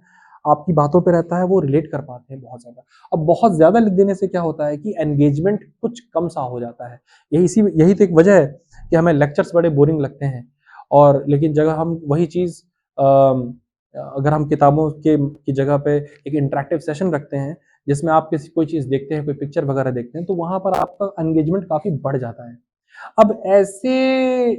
आपकी बातों पे रहता है, वो रिलेट कर पाते हैं बहुत ज्यादा। अब बहुत ज्यादा लिख देने से क्या होता है कि एंगेजमेंट कुछ कम सा हो जाता है। यही तो एक वजह है कि हमें लेक्चर्स बड़े बोरिंग लगते हैं, और लेकिन जगह हम वही चीज अगर हम किताबों के की जगह पे एक इंटरेक्टिव सेशन रखते हैं जिसमें आप किसी कोई चीज देखते हैं, कोई पिक्चर वगैरह देखते हैं, तो वहां पर आपका एंगेजमेंट काफी बढ़ जाता है। अब ऐसे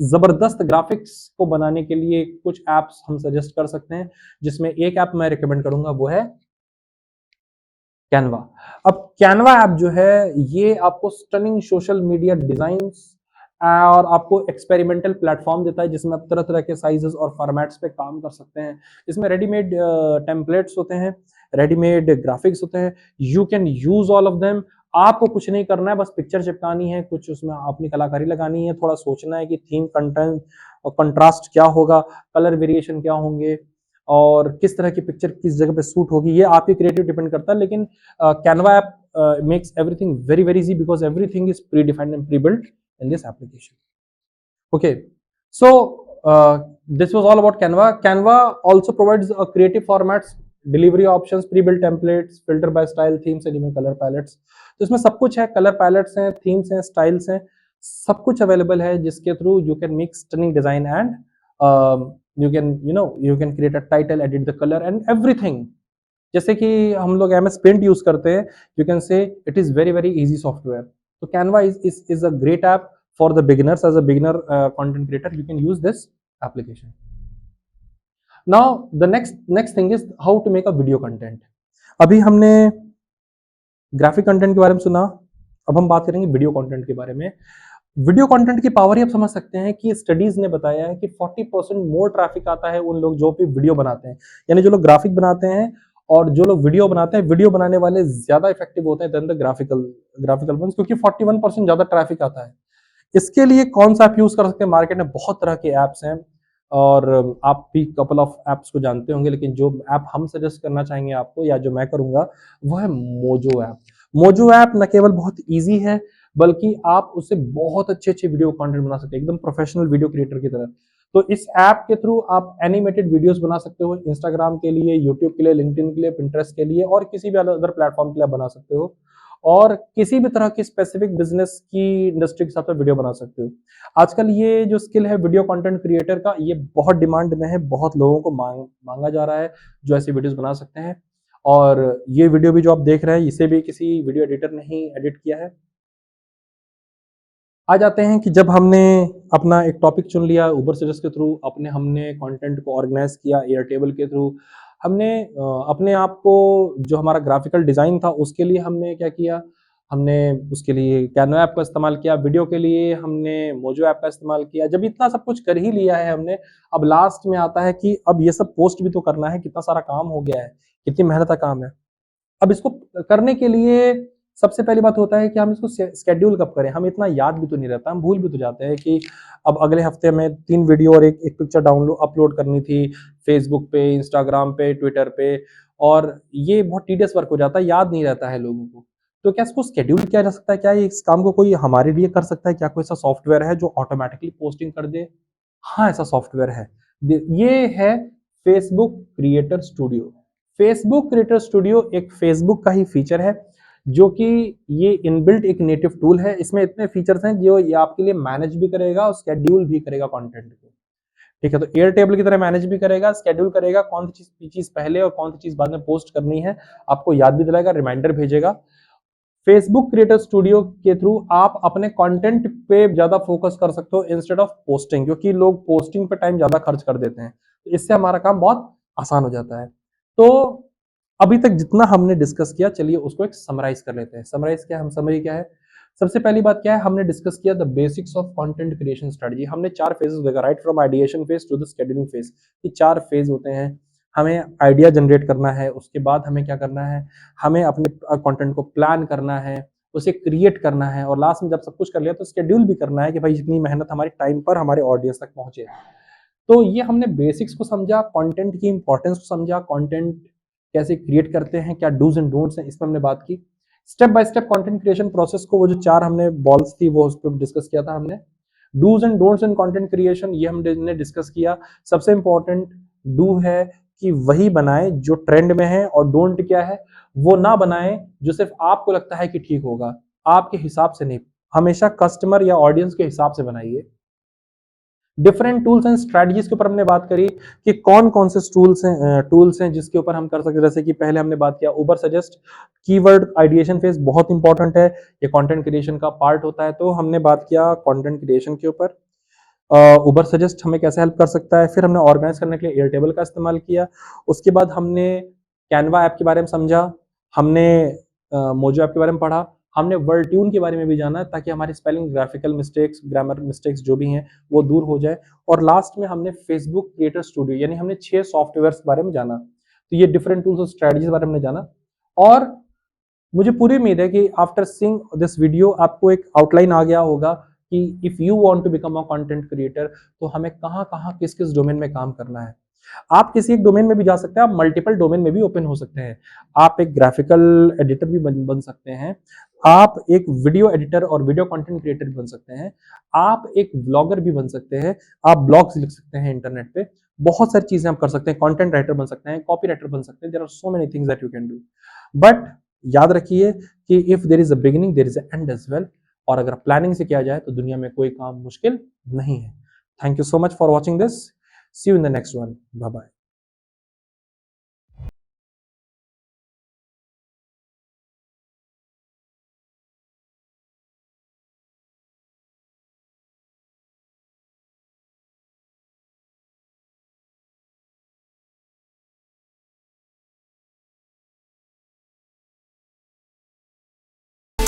जबरदस्त ग्राफिक्स को बनाने के लिए कुछ एप्स हम सजेस्ट कर सकते हैं, जिसमें एक ऐप मैं रिकमेंड करूंगा, वो है कैनवा। अब कैनवा ऐप जो है ये आपको स्टनिंग सोशल मीडिया डिजाइन्स और आपको एक्सपेरिमेंटल प्लेटफॉर्म देता है, जिसमें आप तरह तरह के साइजेस और फॉर्मेट्स पे काम कर सकते हैं। इसमें रेडीमेड टेम्पलेट्स होते हैं, रेडीमेड ग्राफिक्स होते हैं, you can use all of them. आपको कुछ नहीं करना है, बस पिक्चर चिपकानी है, कुछ उसमें अपनी कलाकारी लगानी है, थोड़ा सोचना है कि थीम, कंटेंट और कंट्रास्ट क्या होगा, कलर वेरिएशन क्या होंगे, और किस तरह की पिक्चर किस जगह पे सूट होगी, ये आपकी क्रिएटिव डिपेंड करता है। लेकिन Canva app makes everything very easy because everything is predefined and pre-built in this application. Okay, so this was all about Canva. Canva also provides a creative formats, delivery options, pre-built templates, filter by style, themes and even color palettes. तो इसमें सब कुछ है, colour pallets हैं, themes हैं, styles हैं, सब कुछ अवेलेबल है, जिसके through you can make stunning design and you can create a title, edit the color and everything। जैसे कि हम लोग MS पेंट यूज करते हैं, you can say it is very easy software. तो Canva is a great app for the beginners. As a beginner content creator you can use this application. Now the next thing is how to make a video content. अभी हमने graphic content के बारे में सुना, अब हम बात करेंगे वीडियो कंटेंट के बारे में। वीडियो कंटेंट की पावर ही आप समझ सकते हैं कि स्टडीज ने बताया है कि 40% मोर ट्रैफिक आता है उन लोग जो भी वीडियो बनाते हैं, यानी जो लोग ग्राफिक बनाते हैं और जो लोग वीडियो बनाते हैं, वीडियो बनाने वाले ज्यादा इफेक्टिव होते हैं देन द ग्राफिकल वंस, क्योंकि 41% ज्यादा ट्रैफिक आता है। इसके लिए कौन सा ऐप यूज कर सकते हैं? मार्केट में बहुत तरह के ऐप्स हैं और आप भी कपल ऑफ ऐप्स को जानते होंगे, लेकिन जो ऐप हम सजेस्ट करना चाहेंगे आपको या जो मैं करूंगा वो है मोजो ऐप। मोजो ऐप न केवल बहुत ईजी है, बल्कि आप उससे बहुत अच्छे अच्छे वीडियो कंटेंट बना सकते हैं, एकदम प्रोफेशनल वीडियो क्रिएटर की तरह। तो इस ऐप के थ्रू आप एनिमेटेड वीडियोस बना सकते हो, इंस्टाग्राम के लिए, यूट्यूब के लिए, लिंक्डइन के लिए, पिंटरेस्ट के लिए और किसी भी अदर प्लेटफॉर्म के लिए बना सकते हो, और किसी भी तरह की स्पेसिफिक बिजनेस की इंडस्ट्री के साथ वीडियो बना सकते हो। आजकल ये जो स्किल है वीडियो कंटेंट क्रिएटर का, ये बहुत डिमांड में है, बहुत लोगों को मांगा जा रहा है जो ऐसी वीडियोस बना सकते हैं। और ये वीडियो भी जो आप देख रहे हैं, इसे भी किसी वीडियो एडिटर ने ही एडिट किया है। आ जाते हैं कि जब हमने अपना एक टॉपिक चुन लिया उबर सजेस्ट के थ्रू, हमने कंटेंट को ऑर्गेनाइज किया एयरटेबल के थ्रू, हमने अपने आप को, जो हमारा ग्राफिकल डिजाइन था उसके लिए हमने क्या किया, हमने उसके लिए कैनवा ऐप का इस्तेमाल किया, वीडियो के लिए हमने मोजो ऐप का इस्तेमाल किया। जब इतना सब कुछ कर ही लिया है हमने, अब लास्ट में आता है कि अब ये सब पोस्ट भी तो करना है, कितना सारा काम हो गया है, कितनी मेहनत का काम है। अब इसको करने के लिए सबसे पहली बात होता है कि हम इसको स्केड्यूल कब करें। हम इतना याद भी तो नहीं रहता, हम भूल भी तो जाते हैं कि अब अगले हफ्ते में 3 वीडियो और एक पिक्चर डाउनलोड अपलोड करनी थी फेसबुक पे, इंस्टाग्राम पे, ट्विटर पे, और ये बहुत टीडियस वर्क हो जाता है, याद नहीं रहता है लोगों को। तो क्या इसको स्केड्यूल किया जा सकता है? क्या इस काम को कोई हमारे लिए कर सकता है? क्या कोई ऐसा सॉफ्टवेयर है जो ऑटोमेटिकली पोस्टिंग कर दे? हाँ, ऐसा सॉफ्टवेयर है। ये है Facebook creator studio. Facebook creator studio एक फेसबुक का ही फीचर है, जो कि ये इनबिल्ट एक नेटिव टूल है। इसमें इतने फीचर्स हैं जो ये आपके लिए मैनेज भी करेगा और शेड्यूल भी करेगा कंटेंट को। ठीक है, तो एयर टेबल की तरह मैनेज भी करेगा, शेड्यूल करेगा, कौन सी चीज पहले और कौन सी चीज बाद में पोस्ट करनी है, आपको याद भी दिलाएगा, रिमाइंडर भेजेगा। फेसबुक क्रिएटर स्टूडियो के थ्रू आप अपने कंटेंट पे ज्यादा फोकस कर सकते हो इंस्टेड ऑफ पोस्टिंग, क्योंकि लोग पोस्टिंग पे टाइम ज्यादा खर्च कर देते हैं, तो इससे हमारा काम बहुत आसान हो जाता है। तो अभी तक जितना हमने डिस्कस किया, चलिए उसको एक समराइज कर लेते हैं। समराइज क्या है, हम समरी क्या है। सबसे पहली बात क्या है, हमने डिस्कस किया the basics of content creation strategy. हमने 4 फेजेस देखा, right from ideation phase two the scheduling phase. ये 4 फेज होते हैं। हमें आइडिया जनरेट करना है, उसके बाद हमें क्या करना है, हमें अपने कंटेंट को प्लान करना है, उसे क्रिएट करना है, और लास्ट में जब सब कुछ कर लिया तो शेड्यूल भी करना है कि भाई इतनी मेहनत हमारी टाइम पर हमारे ऑडियंस तक पहुंचे। तो ये हमने बेसिक्स को समझा, कंटेंट की इंपॉर्टेंस को समझा, कंटेंट कैसे क्रिएट करते हैं, क्या डूज एंड डोंट्स हैं, इस पर हमने बात की। Step by step content creation process को, वो जो 4 हमने बॉल्स थी वो उस पर डिस्कस किया था हमने। Dos and don'ts in content creation ये हमने डिस्कस किया। सबसे इंपॉर्टेंट डू है कि वही बनाए जो ट्रेंड में है, और डोंट क्या है, वो ना बनाए जो सिर्फ आपको लगता है कि ठीक होगा, आपके हिसाब से नहीं। हमेशा कस्टमर या ऑडियंस के हिसाब से बनाइए। डिफरेंट टूल्स एंड स्ट्रेटजीज के ऊपर हमने बात करी कि कौन कौन से टूल्स हैं जिसके ऊपर हम कर सकते हैं। जैसे कि पहले हमने बात किया उबर सजेस्ट, कीवर्ड आइडिएशन फेज बहुत इंपॉर्टेंट है, ये कंटेंट क्रिएशन का पार्ट होता है, तो हमने बात किया कंटेंट क्रिएशन के ऊपर। उबर सजेस्ट हमें कैसे हेल्प कर सकता है। फिर हमने ऑर्गेनाइज करने के लिए एयरटेबल का इस्तेमाल किया। उसके बाद हमने कैनवा ऐप के बारे में समझा, हमने मोजो ऐप के बारे में पढ़ा, हमने वर्ड ट्यून के बारे में भी जाना ताकि हमारी spelling, graphical mistakes, grammar mistakes जो भी हैं वो दूर हो जाए। और लास्ट में हमने फेसबुक क्रिएटर स्टूडियो यानी हमने 6 सॉफ्टवेयर के बारे में जाना। तो ये डिफरेंट टूल्स और स्ट्रेटजीज के बारे में जाना। और मुझे पूरी उम्मीद है कि आफ्टर सीइंग दिस वीडियो आपको एक आउटलाइन आ गया होगा कि if you want to become a content creator तो हमें कहाँ कहाँ किस किस डोमेन में काम करना है। आप किसी एक डोमेन में भी जा सकते हैं, आप मल्टीपल डोमेन में भी ओपन हो सकते हैं। आप एक ग्राफिकल एडिटर भी बन सकते हैं, आप एक वीडियो एडिटर और वीडियो कंटेंट क्रिएटर भी बन सकते हैं, आप एक ब्लॉगर भी बन सकते हैं, आप ब्लॉग्स लिख सकते हैं इंटरनेट पे। बहुत सारी चीजें आप कर सकते हैं, कंटेंट राइटर बन सकते हैं, कॉपी राइटर बन सकते हैं। There are so many things that you can do. But याद रखिए कि if there is a beginning there is a end as well. और अगर प्लानिंग से किया जाए तो दुनिया में कोई काम मुश्किल नहीं है। Thank you so much for watching this. See you in the next one. Bye bye.